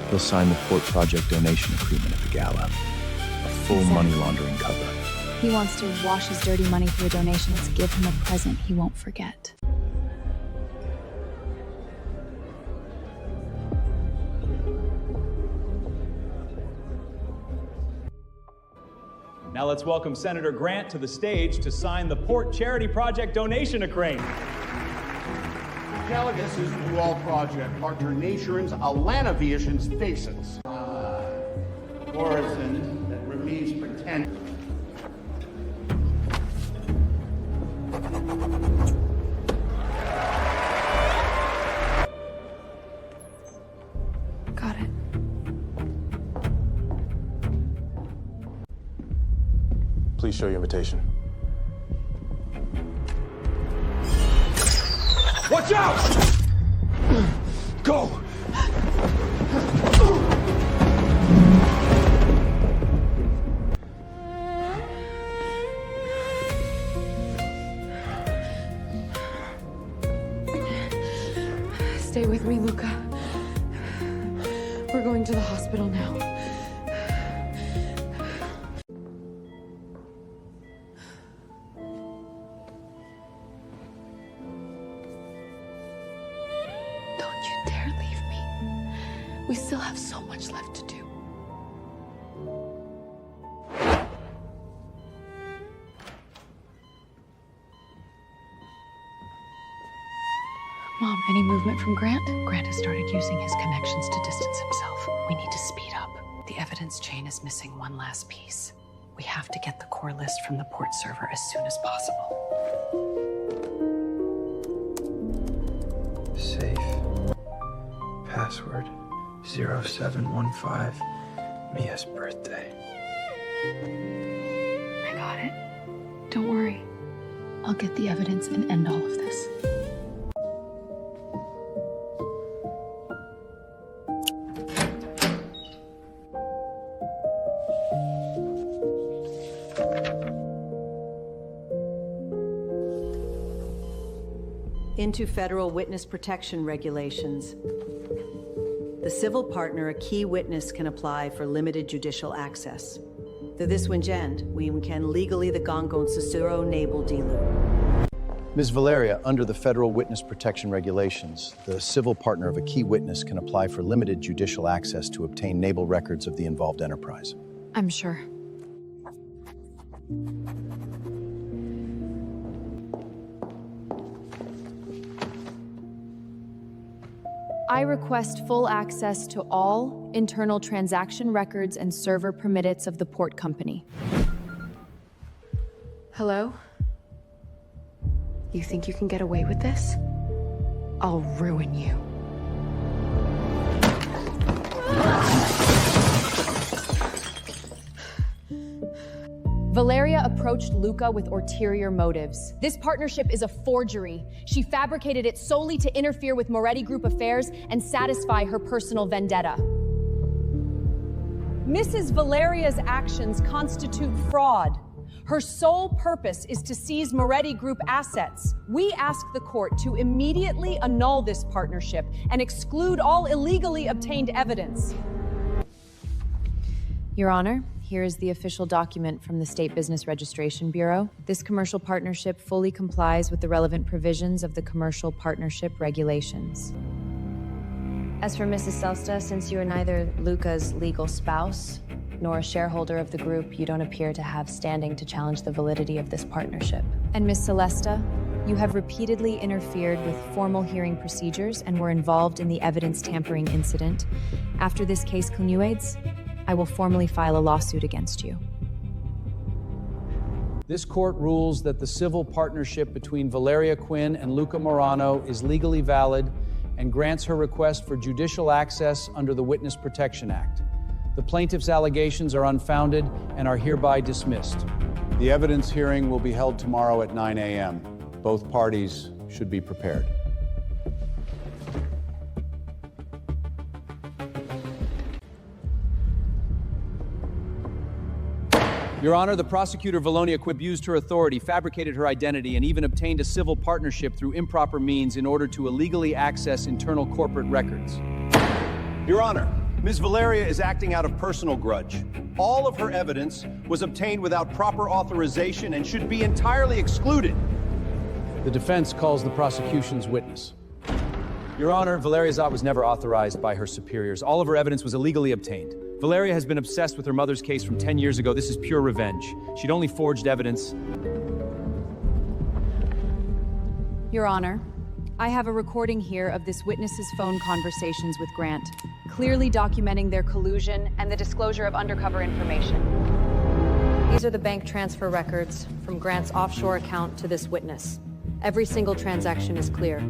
He'll sign the Port Project donation agreement at the gala, a full money laundering cover. He wants to wash his dirty money through donations, give him a present he won't forget. Now let's welcome Senator Grant to the stage to sign the Port Charity Project donation agreement. Delegates is the Wall Project, partner nations, Alana Viations faces. Horizon that remains pretend. Got it. Please show your invitation. Watch out! Go! Stay with me, Luca. We're going to the hospital now. Don't you dare leave me. We still have so much left to do. Mom, any movement from Grant? Grant has started using his connections to distance himself. We need to speed up. The evidence chain is missing one last piece. We have to get the core list from the port server as soon as possible. Safe. Password 0715. Mia's birthday. I got it. Don't worry. I'll get the evidence and end all of this. Into federal witness protection regulations. The civil partner, a key witness, can apply for limited judicial access. The this winjend, we can legally the gongon susuro nabel dilu. Ms. Valeria, under the federal witness protection regulations, the civil partner of a key witness can apply for limited judicial access to obtain naval records of the involved enterprise. I'm sure. I request full access to all internal transaction records and server permits of the port company. Hello? You think you can get away with this? I'll ruin you. Valeria approached Luca with ulterior motives. This partnership is a forgery. She fabricated it solely to interfere with Moretti Group affairs and satisfy her personal vendetta. Mrs. Valeria's actions constitute fraud. Her sole purpose is to seize Moretti Group assets. We ask the court to immediately annul this partnership and exclude all illegally obtained evidence. Your Honor, here is the official document from the State Business Registration Bureau. This commercial partnership fully complies with the relevant provisions of the Commercial Partnership Regulations. As for Mrs. Selsta, since you are neither Luca's legal spouse nor a shareholder of the group, you don't appear to have standing to challenge the validity of this partnership. And Miss Celesta, you have repeatedly interfered with formal hearing procedures and were involved in the evidence tampering incident. After this case concludes, I will formally file a lawsuit against you. This court rules that the civil partnership between Valeria Quinn and Luca Morano is legally valid and grants her request for judicial access under the Witness Protection Act. The plaintiff's allegations are unfounded and are hereby dismissed. The evidence hearing will be held tomorrow at 9 a.m. Both parties should be prepared. Your Honor, the prosecutor Valonia Quinn abused her authority, fabricated her identity, and even obtained a civil partnership through improper means in order to illegally access internal corporate records. Your Honor, Ms. Valeria is acting out of personal grudge. All of her evidence was obtained without proper authorization and should be entirely excluded. The defense calls the prosecution's witness. Your Honor, Valeria Zott was never authorized by her superiors. All of her evidence was illegally obtained. Valeria has been obsessed with her mother's case from 10 years ago. This is pure revenge. She'd only forged evidence. Your Honor, I have a recording here of this witness's phone conversations with Grant, clearly documenting their collusion and the disclosure of undercover information. These are the bank transfer records from Grant's offshore account to this witness. Every single transaction is clear.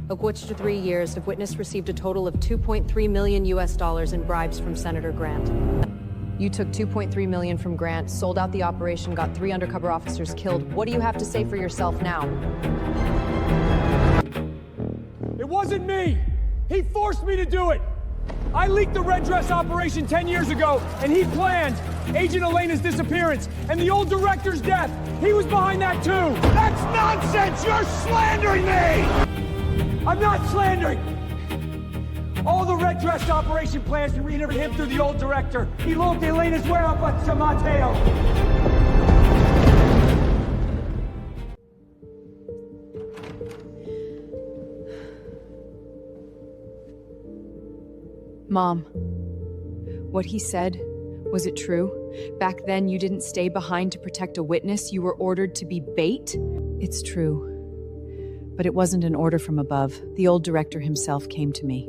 Of which to 3 years, the witness received a total of $2.3 million in bribes from Senator Grant. You took $2.3 million from Grant, sold out the operation, got 3 undercover officers killed. What do you have to say for yourself now? It wasn't me! He forced me to do it! I leaked the red dress operation 10 years ago, and he planned Agent Elena's disappearance and the old director's death. He was behind that too! That's nonsense! You're slandering me! I'm not slandering! All the red dress operation plans to re-interview him through the old director. He loaned Elena's whereabouts to Mateo. Mom, what he said, was it true? Back then, you didn't stay behind to protect a witness. You were ordered to be bait? It's true. But it wasn't an order from above. The old director himself came to me.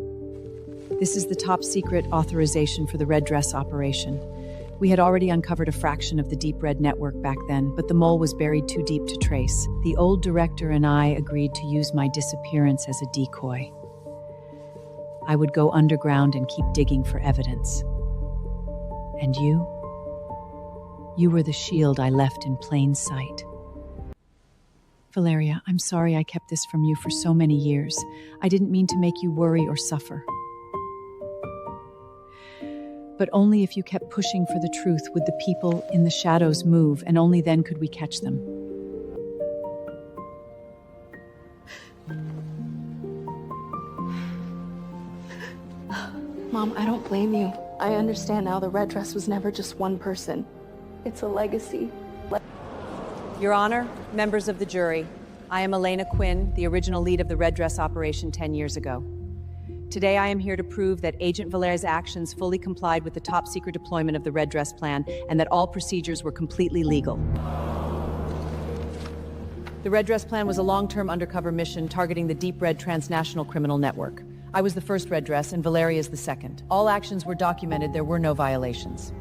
This is the top secret authorization for the Red Dress operation. We had already uncovered a fraction of the Deep Red network back then, but the mole was buried too deep to trace. The old director and I agreed to use my disappearance as a decoy. I would go underground and keep digging for evidence. And you? You were the shield I left in plain sight. Valeria, I'm sorry I kept this from you for so many years. I didn't mean to make you worry or suffer. But only if you kept pushing for the truth would the people in the shadows move, and only then could we catch them. Mom, I don't blame you. I understand now the Red Dress was never just one person. It's a legacy. Your Honor, members of the jury, I am Elena Quinn, the original lead of the Red Dress operation 10 years ago. Today I am here to prove that Agent Valeria's actions fully complied with the top secret deployment of the Red Dress plan and that all procedures were completely legal. The Red Dress plan was a long-term undercover mission targeting the Deep Red transnational criminal network. I was the first Red Dress and Valeria is the second. All actions were documented, there were no violations.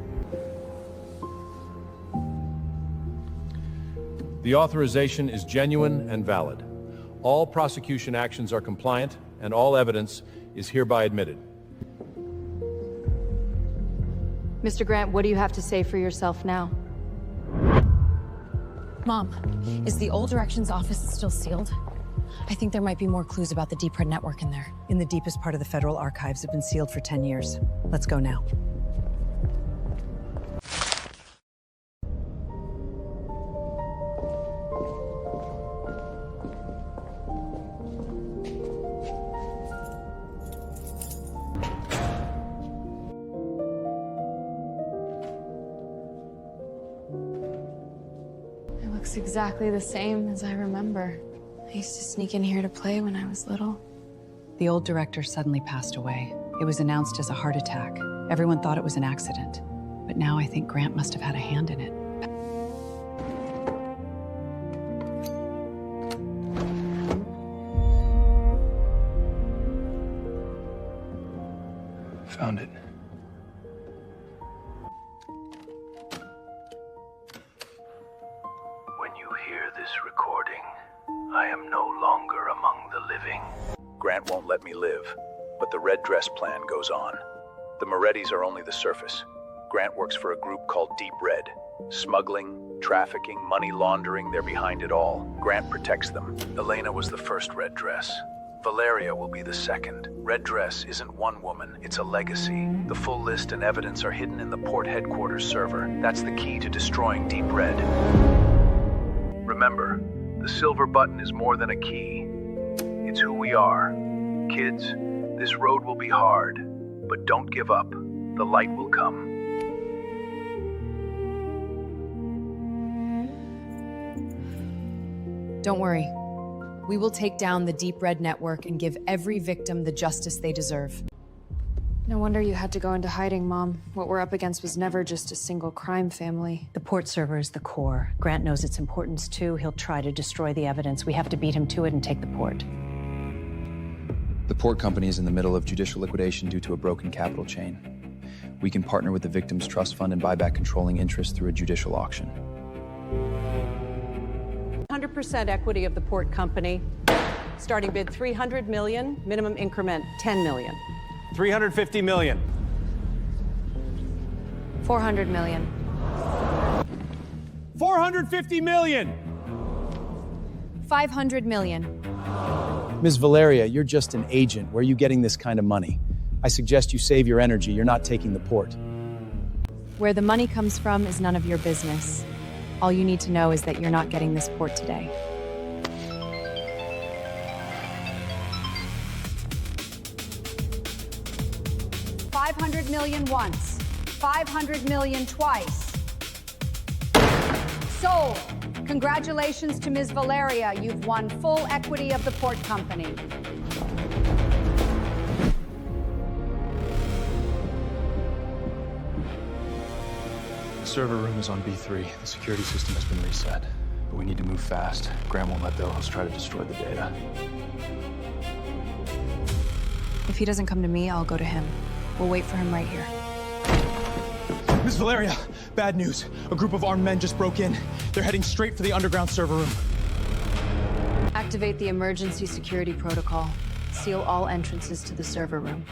The authorization is genuine and valid. All prosecution actions are compliant, and all evidence is hereby admitted. Mr. Grant, what do you have to say for yourself now? Mom, is the old directions office still sealed? I think there might be more clues about the Deep Red network in there. In the deepest part of the federal archives have been sealed for 10 years. Let's go now. It looks exactly the same as I remember. I used to sneak in here to play when I was little. The old director suddenly passed away. It was announced as a heart attack. Everyone thought it was an accident. But now I think Grant must have had a hand in it. Found it. When you hear this recording, I am no longer among the living. Grant won't let me live, but the Red Dress plan goes on. The Morettis are only the surface. Grant works for a group called Deep Red. Smuggling, trafficking, money laundering, they're behind it all. Grant protects them. Elena was the first Red Dress. Valeria will be the second. Red Dress isn't one woman, it's a legacy. The full list and evidence are hidden in the port headquarters server. That's the key to destroying Deep Red. Remember, the silver button is more than a key. It's who we are. Kids, this road will be hard, but don't give up. The light will come. Don't worry. We will take down the Deep Red network and give every victim the justice they deserve. No wonder you had to go into hiding, Mom. What we're up against was never just a single crime family. The port server is the core. Grant knows its importance too. He'll try to destroy the evidence. We have to beat him to it and take the port. The port company is in the middle of judicial liquidation due to a broken capital chain. We can partner with the Victims Trust Fund and buy back controlling interest through a judicial auction. 100% equity of the port company. Starting bid $300 million, minimum increment $10 million. 350 million. 400 million. 450 million. 500 million. Ms. Valeria, you're just an agent. Where are you getting this kind of money? I suggest you save your energy. You're not taking the port. Where the money comes from is none of your business. All you need to know is that you're not getting this port today. $500 million once, 500 million twice. Sold. Congratulations to Ms. Valeria. You've won full equity of the port company. The server room is on B3. The security system has been reset. But we need to move fast. Grant won't let those try to destroy the data. If he doesn't come to me, I'll go to him. We'll wait for him right here. Miss Valeria, bad news. A group of armed men just broke in. They're heading straight for the underground server room. Activate the emergency security protocol. Seal all entrances to the server room.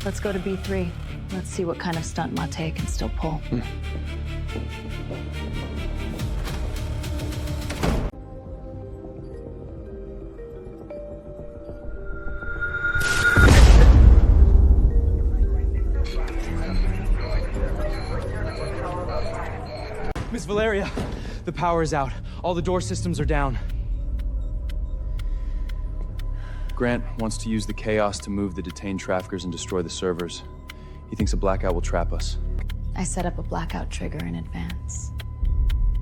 Let's go to B3. Let's see what kind of stunt Mate can still pull. Miss Valeria, the power is out. All the door systems are down. Grant wants to use the chaos to move the detained traffickers and destroy the servers. He thinks a blackout will trap us. I set up a blackout trigger in advance.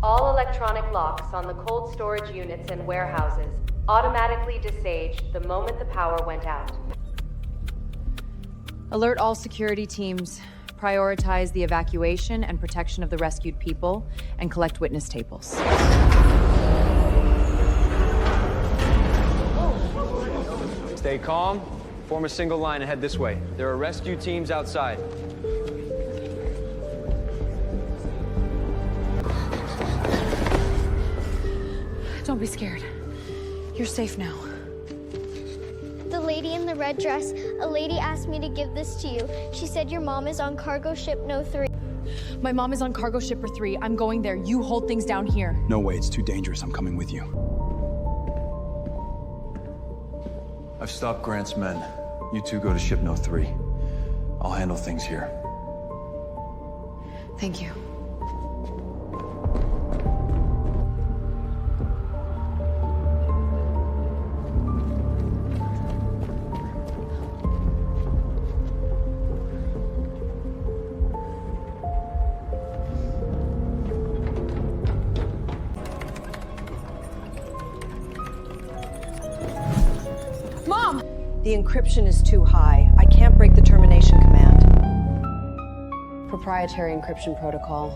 All electronic locks on the cold storage units and warehouses automatically disaged the moment the power went out. Alert all security teams. Prioritize the evacuation and protection of the rescued people, and collect witness tables. Stay calm, form a single line and head this way. There are rescue teams outside. Don't be scared. You're safe now. The lady in the red dress, a lady asked me to give this to you. She said your mom is on cargo ship No. 3. My mom is on cargo shipper 3. I'm going there. You hold things down here. No way, it's too dangerous. I'm coming with you. I've stopped Grant's men. You two go to ship No. 3. I'll handle things here. Thank you. The encryption is too high. I can't break the termination command. Proprietary encryption protocol.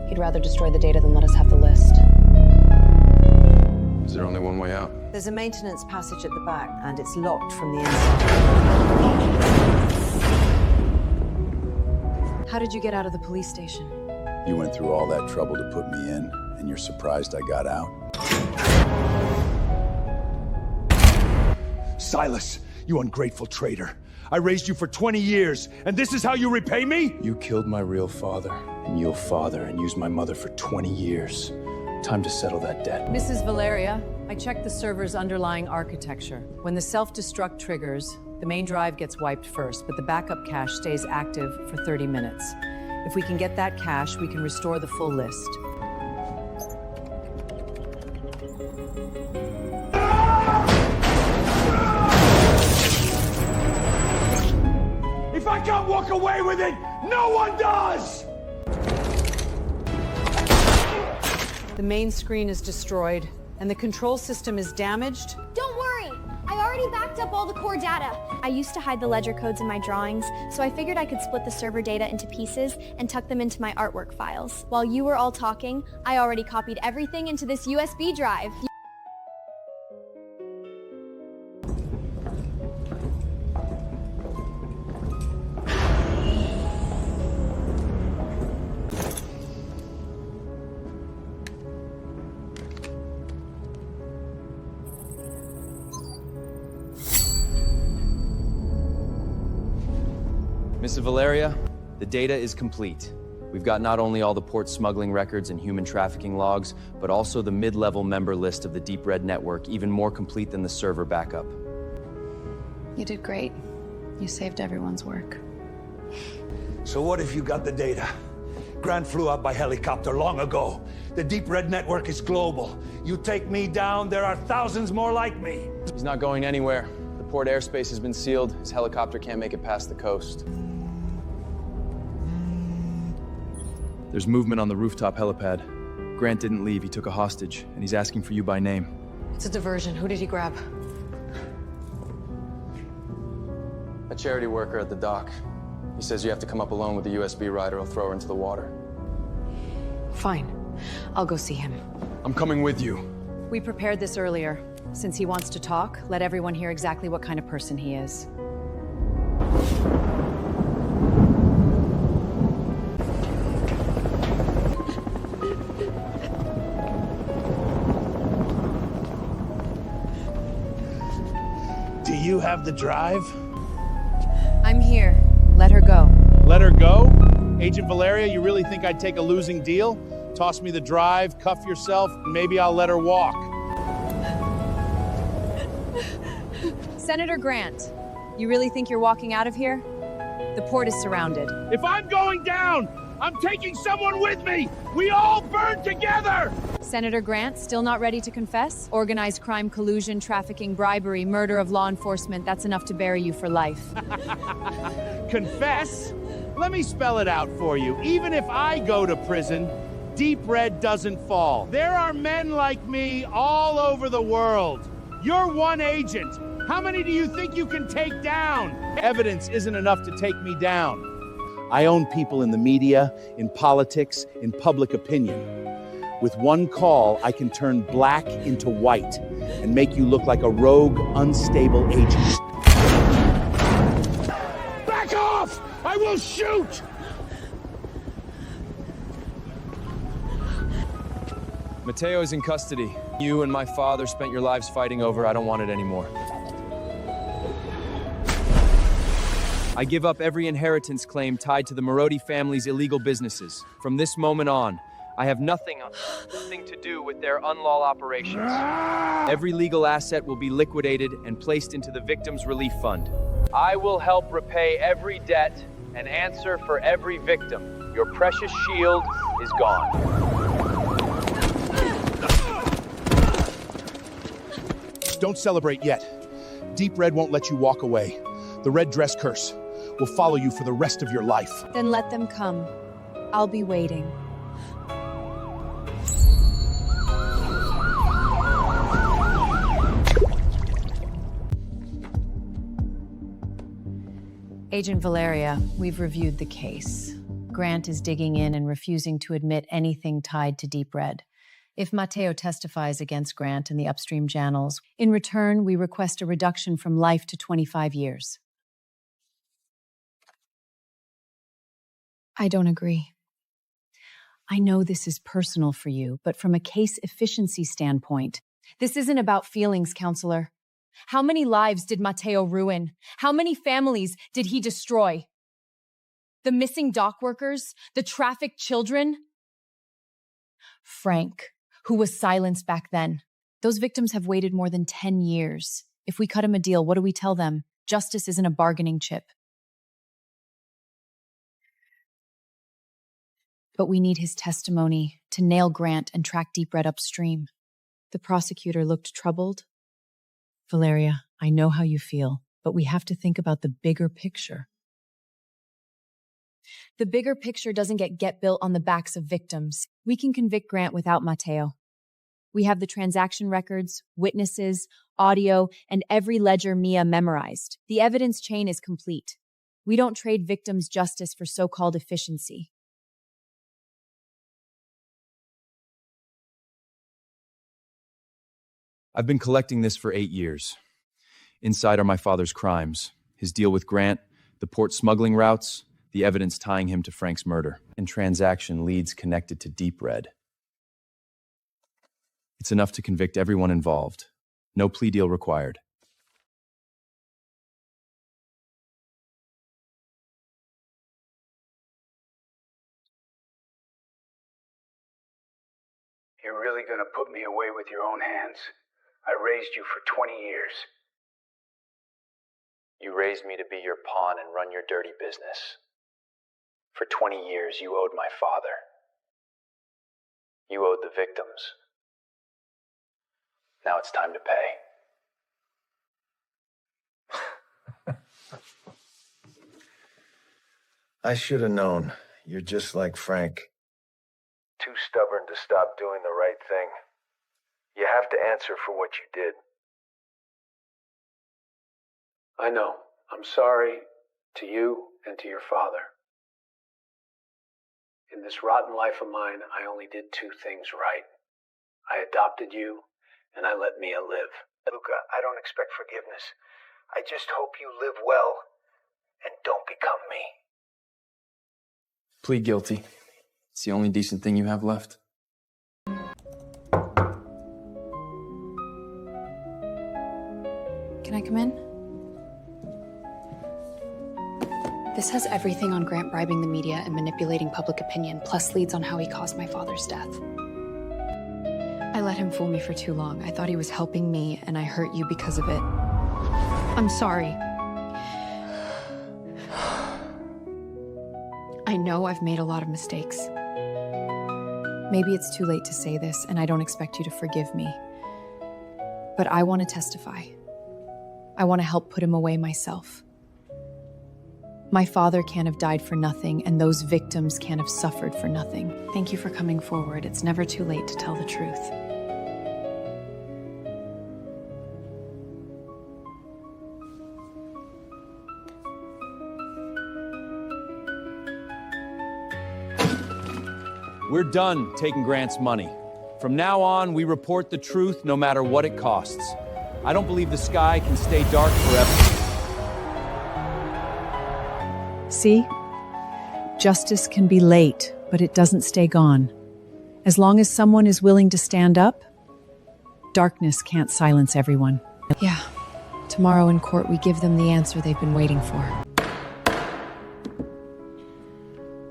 He'd rather destroy the data than let us have the list. Is there only one way out? There's a maintenance passage at the back, and it's locked from the inside. How did you get out of the police station? You went through all that trouble to put me in, and you're surprised I got out? Silas, you ungrateful traitor. I raised you for 20 years, and this is how you repay me? You killed my real father, and your father, and used my mother for 20 years. Time to settle that debt. Mrs. Valeria, I checked the server's underlying architecture. When the self-destruct triggers, the main drive gets wiped first, but the backup cache stays active for 30 minutes. If we can get that cache, we can restore the full list. If I can't walk away with it, no one does! The main screen is destroyed, and the control system is damaged. Don't worry! I already backed up all the core data. I used to hide the ledger codes in my drawings, so I figured I could split the server data into pieces and tuck them into my artwork files. While you were all talking, I already copied everything into this USB drive. Mrs. Valeria, the data is complete. We've got not only all the port smuggling records and human trafficking logs, but also the mid-level member list of the Deep Red Network, even more complete than the server backup. You did great. You saved everyone's work. So what if you got the data? Grant flew out by helicopter long ago. The Deep Red Network is global. You take me down, there are thousands more like me. He's not going anywhere. The port airspace has been sealed. His helicopter can't make it past the coast. There's movement on the rooftop helipad. Grant didn't leave, he took a hostage, and he's asking for you by name. It's a diversion. Who did he grab? A charity worker at the dock. He says you have to come up alone with the USB ride or he'll throw her into the water. Fine. I'll go see him. I'm coming with you. We prepared this earlier. Since he wants to talk, let everyone hear exactly what kind of person he is. Do you have the drive? I'm here. Let her go. Let her go? Agent Valeria, you really think I'd take a losing deal? Toss me the drive, cuff yourself, and maybe I'll let her walk. Senator Grant, you really think you're walking out of here? The port is surrounded. If I'm going down, I'm taking someone with me! We all burn together! Senator Grant, still not ready to confess? Organized crime, collusion, trafficking, bribery, murder of law enforcement, that's enough to bury you for life. Confess? Let me spell it out for you. Even if I go to prison, Deep Red doesn't fall. There are men like me all over the world. You're one agent. How many do you think you can take down? Evidence isn't enough to take me down. I own people in the media, in politics, in public opinion. With one call, I can turn black into white and make you look like a rogue, unstable agent. Back off! I will shoot! Mateo is in custody. You and my father spent your lives fighting over. I don't want it anymore. I give up every inheritance claim tied to the Marodi family's illegal businesses. From this moment on, I have nothing to do with their unlawful operations. Every legal asset will be liquidated and placed into the Victims Relief Fund. I will help repay every debt and answer for every victim. Your precious shield is gone. Don't celebrate yet. Deep Red won't let you walk away. The red dress curse will follow you for the rest of your life. Then let them come. I'll be waiting. Agent Valeria, we've reviewed the case. Grant is digging in and refusing to admit anything tied to Deep Red. If Mateo testifies against Grant in the upstream channels, in return, we request a reduction from life to 25 years. I don't agree. I know this is personal for you, but from a case efficiency standpoint, this isn't about feelings, counselor. How many lives did Mateo ruin? How many families did he destroy? The missing dock workers? The trafficked children? Frank, who was silenced back then. Those victims have waited more than 10 years. If we cut him a deal, what do we tell them? Justice isn't a bargaining chip. But we need his testimony to nail Grant and track Deep Red upstream. The prosecutor looked troubled. Valeria, I know how you feel, but we have to think about the bigger picture. The bigger picture doesn't get built on the backs of victims. We can convict Grant without Mateo. We have the transaction records, witnesses, audio, and every ledger Mia memorized. The evidence chain is complete. We don't trade victims' justice for so-called efficiency. I've been collecting this for 8 years. Inside are my father's crimes, his deal with Grant, the port smuggling routes, the evidence tying him to Frank's murder, and transaction leads connected to Deep Red. It's enough to convict everyone involved. No plea deal required. You're really gonna put me away with your own hands? I raised you for 20 years. You raised me to be your pawn and run your dirty business. For 20 years, you owed my father. You owed the victims. Now it's time to pay. I should have known. You're just like Frank. Too stubborn to stop doing the right thing. You have to answer for what you did. I know. I'm sorry to you and to your father. In this rotten life of mine, I only did 2 things right. I adopted you, and I let Mia live. Luca, I don't expect forgiveness. I just hope you live well and don't become me. Plead guilty. It's the only decent thing you have left. Can I come in? This has everything on Grant bribing the media and manipulating public opinion, plus leads on how he caused my father's death. I let him fool me for too long. I thought he was helping me, and I hurt you because of it. I'm sorry. I know I've made a lot of mistakes. Maybe it's too late to say this, and I don't expect you to forgive me. But I want to testify. I want to help put him away myself. My father can't have died for nothing, and those victims can't have suffered for nothing. Thank you for coming forward. It's never too late to tell the truth. We're done taking Grant's money. From now on, we report the truth no matter what it costs. I don't believe the sky can stay dark forever. See? Justice can be late, but it doesn't stay gone. As long as someone is willing to stand up, darkness can't silence everyone. Yeah. Tomorrow in court, we give them the answer they've been waiting for.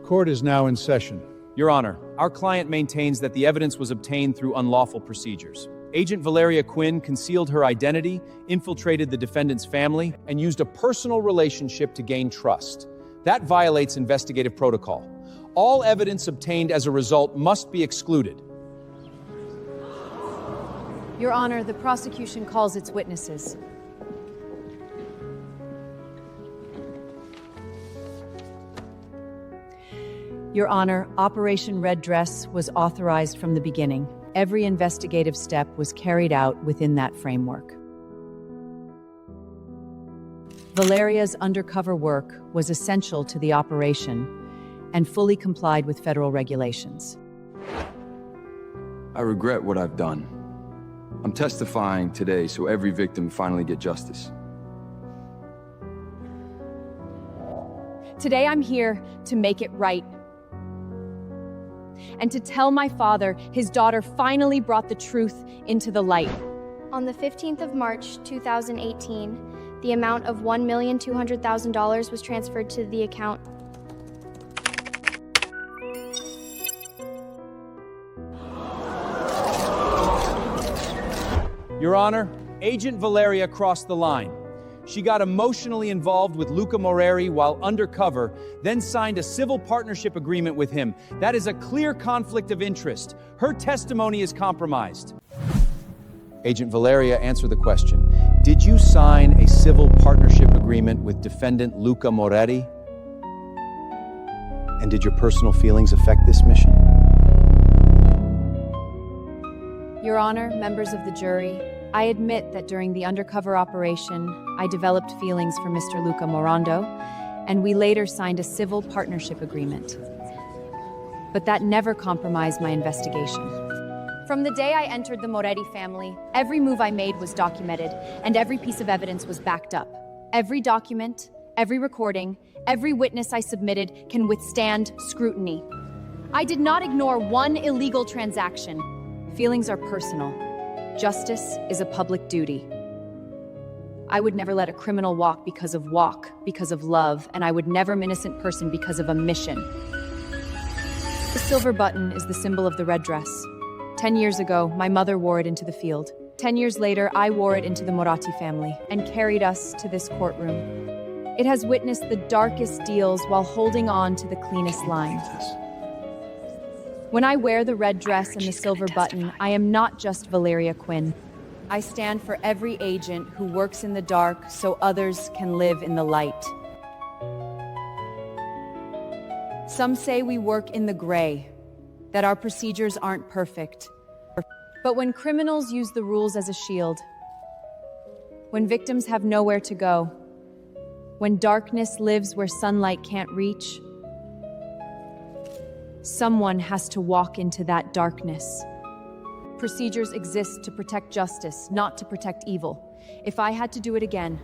Court is now in session. Your Honor, our client maintains that the evidence was obtained through unlawful procedures. Agent Valeria Quinn concealed her identity, infiltrated the defendant's family, and used a personal relationship to gain trust. That violates investigative protocol. All evidence obtained as a result must be excluded. Your Honor, the prosecution calls its witnesses. Your Honor, Operation Red Dress was authorized from the beginning. Every investigative step was carried out within that framework. Valeria's undercover work was essential to the operation and fully complied with federal regulations. I regret what I've done. I'm testifying today so every victim finally get justice. Today I'm here to make it right. And to tell my father his daughter finally brought the truth into the light. On the 15th of March, 2018, the amount of $1,200,000 was transferred to the account. Your Honor, Agent Valeria crossed the line. She got emotionally involved with Luca Moreri while undercover, then signed a civil partnership agreement with him. That is a clear conflict of interest. Her testimony is compromised. Agent Valeria, answer the question. Did you sign a civil partnership agreement with defendant Luca Moreri? And did your personal feelings affect this mission? Your Honor, members of the jury, I admit that during the undercover operation, I developed feelings for Mr. Luca Morando, and we later signed a civil partnership agreement. But that never compromised my investigation. From the day I entered the Moretti family, every move I made was documented, and every piece of evidence was backed up. Every document, every recording, every witness I submitted can withstand scrutiny. I did not ignore one illegal transaction. Feelings are personal. Justice is a public duty. I would never let a criminal walk because of love, and I would never an innocent person because of a mission. The silver button is the symbol of the red dress. 10 years ago, my mother wore it into the field. 10 years later, I wore it into the Moratti family and carried us to this courtroom. It has witnessed the darkest deals while holding on to the cleanest lines. When I wear the red dress and the silver button, I am not just Valeria Quinn. I stand for every agent who works in the dark so others can live in the light. Some say we work in the gray, that our procedures aren't perfect. But when criminals use the rules as a shield, when victims have nowhere to go, when darkness lives where sunlight can't reach, someone has to walk into that darkness. Procedures exist to protect justice, not to protect evil. If I had to do it again,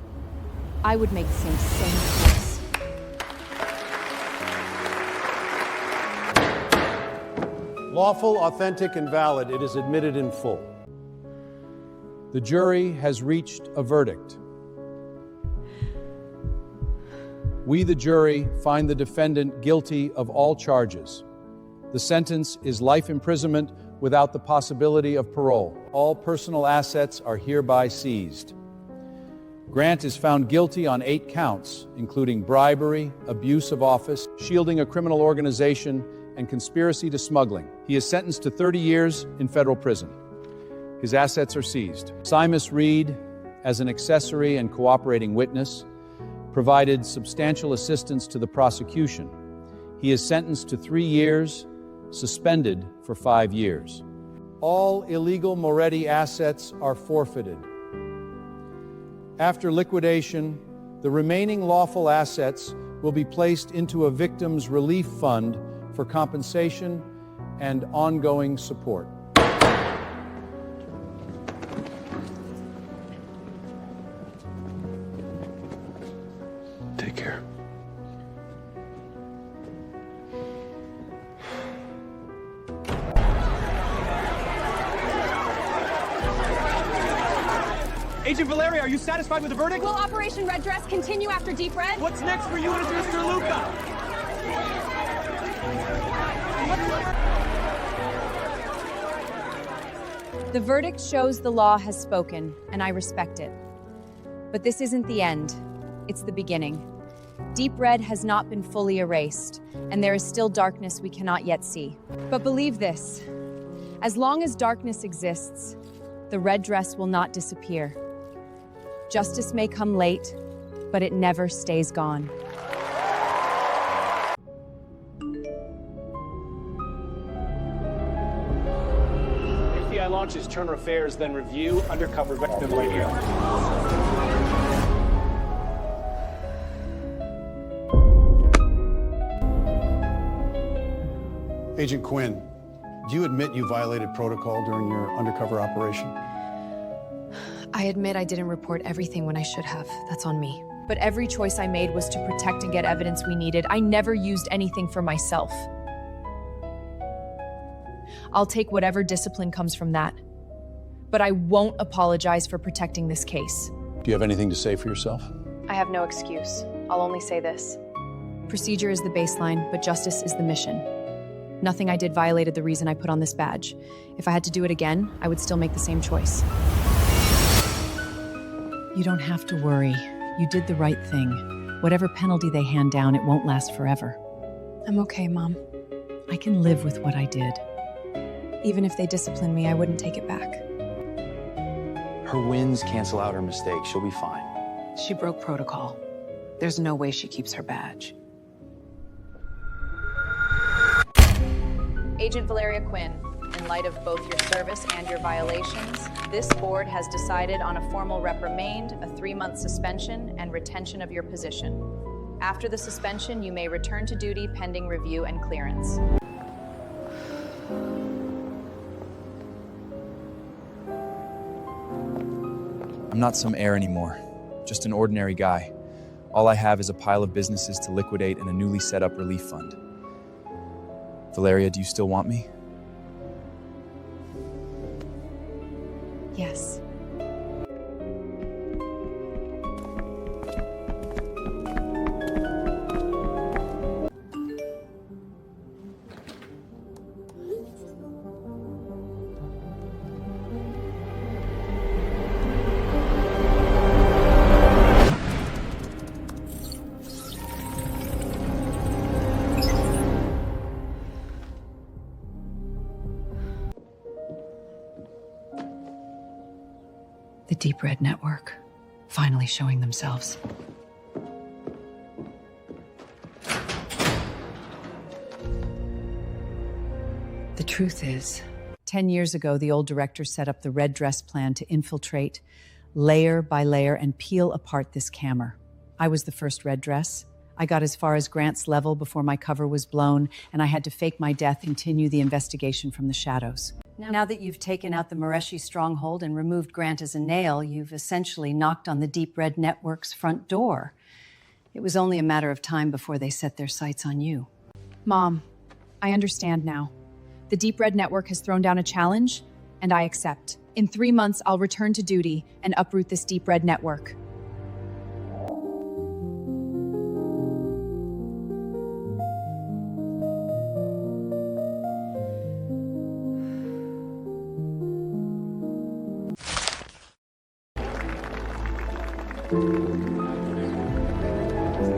I would make the same choice. Lawful, authentic, and valid, it is admitted in full. The jury has reached a verdict. We, the jury, find the defendant guilty of all charges. The sentence is life imprisonment without the possibility of parole. All personal assets are hereby seized. Grant is found guilty on 8 counts, including bribery, abuse of office, shielding a criminal organization, and conspiracy to smuggling. He is sentenced to 30 years in federal prison. His assets are seized. Simus Reed, as an accessory and cooperating witness, provided substantial assistance to the prosecution. He is sentenced to 3 years, suspended for 5 years. All illegal Moretti assets are forfeited. After liquidation, the remaining lawful assets will be placed into a victims' relief fund for compensation and ongoing support. Take care. Agent Valeria, are you satisfied with the verdict? Will Operation Red Dress continue after Deep Red? What's next for you and Mr. Luca? The verdict shows the law has spoken, and I respect it. But this isn't the end. It's the beginning. Deep Red has not been fully erased, and there is still darkness we cannot yet see. But believe this, as long as darkness exists, the red dress will not disappear. Justice may come late, but it never stays gone. FBI launches Turner Affairs, then review undercover victim radio. Agent Quinn, do you admit you violated protocol during your undercover operation? I admit I didn't report everything when I should have. That's on me. But every choice I made was to protect and get evidence we needed. I never used anything for myself. I'll take whatever discipline comes from that. But I won't apologize for protecting this case. Do you have anything to say for yourself? I have no excuse. I'll only say this. Procedure is the baseline, but justice is the mission. Nothing I did violated the reason I put on this badge. If I had to do it again, I would still make the same choice. You don't have to worry. You did the right thing. Whatever penalty they hand down, it won't last forever. I'm okay, Mom. I can live with what I did. Even if they discipline me, I wouldn't take it back. Her wins cancel out her mistakes. She'll be fine. She broke protocol. There's no way she keeps her badge. Agent Valeria Quinn, in light of both your service and your violations, this board has decided on a formal reprimand, a 3-month suspension, and retention of your position. After the suspension, you may return to duty pending review and clearance. I'm not some heir anymore, just an ordinary guy. All I have is a pile of businesses to liquidate and a newly set up relief fund. Valeria, do you still want me? Yes. The Deep Red Network, finally showing themselves. The truth is, 10 years ago, the old director set up the Red Dress plan to infiltrate, layer by layer, and peel apart this camera. I was the first Red Dress. I got as far as Grant's level before my cover was blown, and I had to fake my death and continue the investigation from the shadows. Now that you've taken out the Mareshi stronghold and removed Grant as a nail, you've essentially knocked on the Deep Red Network's front door. It was only a matter of time before they set their sights on you. Mom, I understand now. The Deep Red Network has thrown down a challenge, and I accept. In 3 months, I'll return to duty and uproot this Deep Red Network.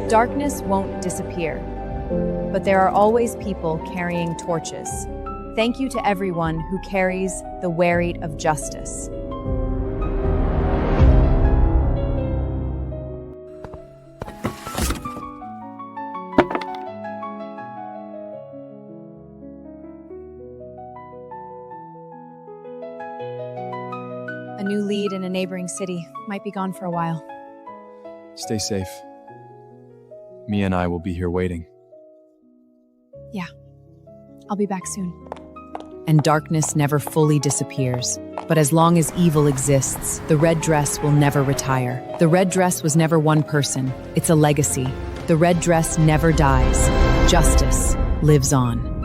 Darkness won't disappear, but there are always people carrying torches. Thank you to everyone who carries the Wearied of Justice. A new lead in a neighboring city might be gone for a while. Stay safe. Mia and I will be here waiting. Yeah, I'll be back soon. And darkness never fully disappears. But as long as evil exists, the red dress will never retire. The red dress was never one person. It's a legacy. The red dress never dies. Justice lives on.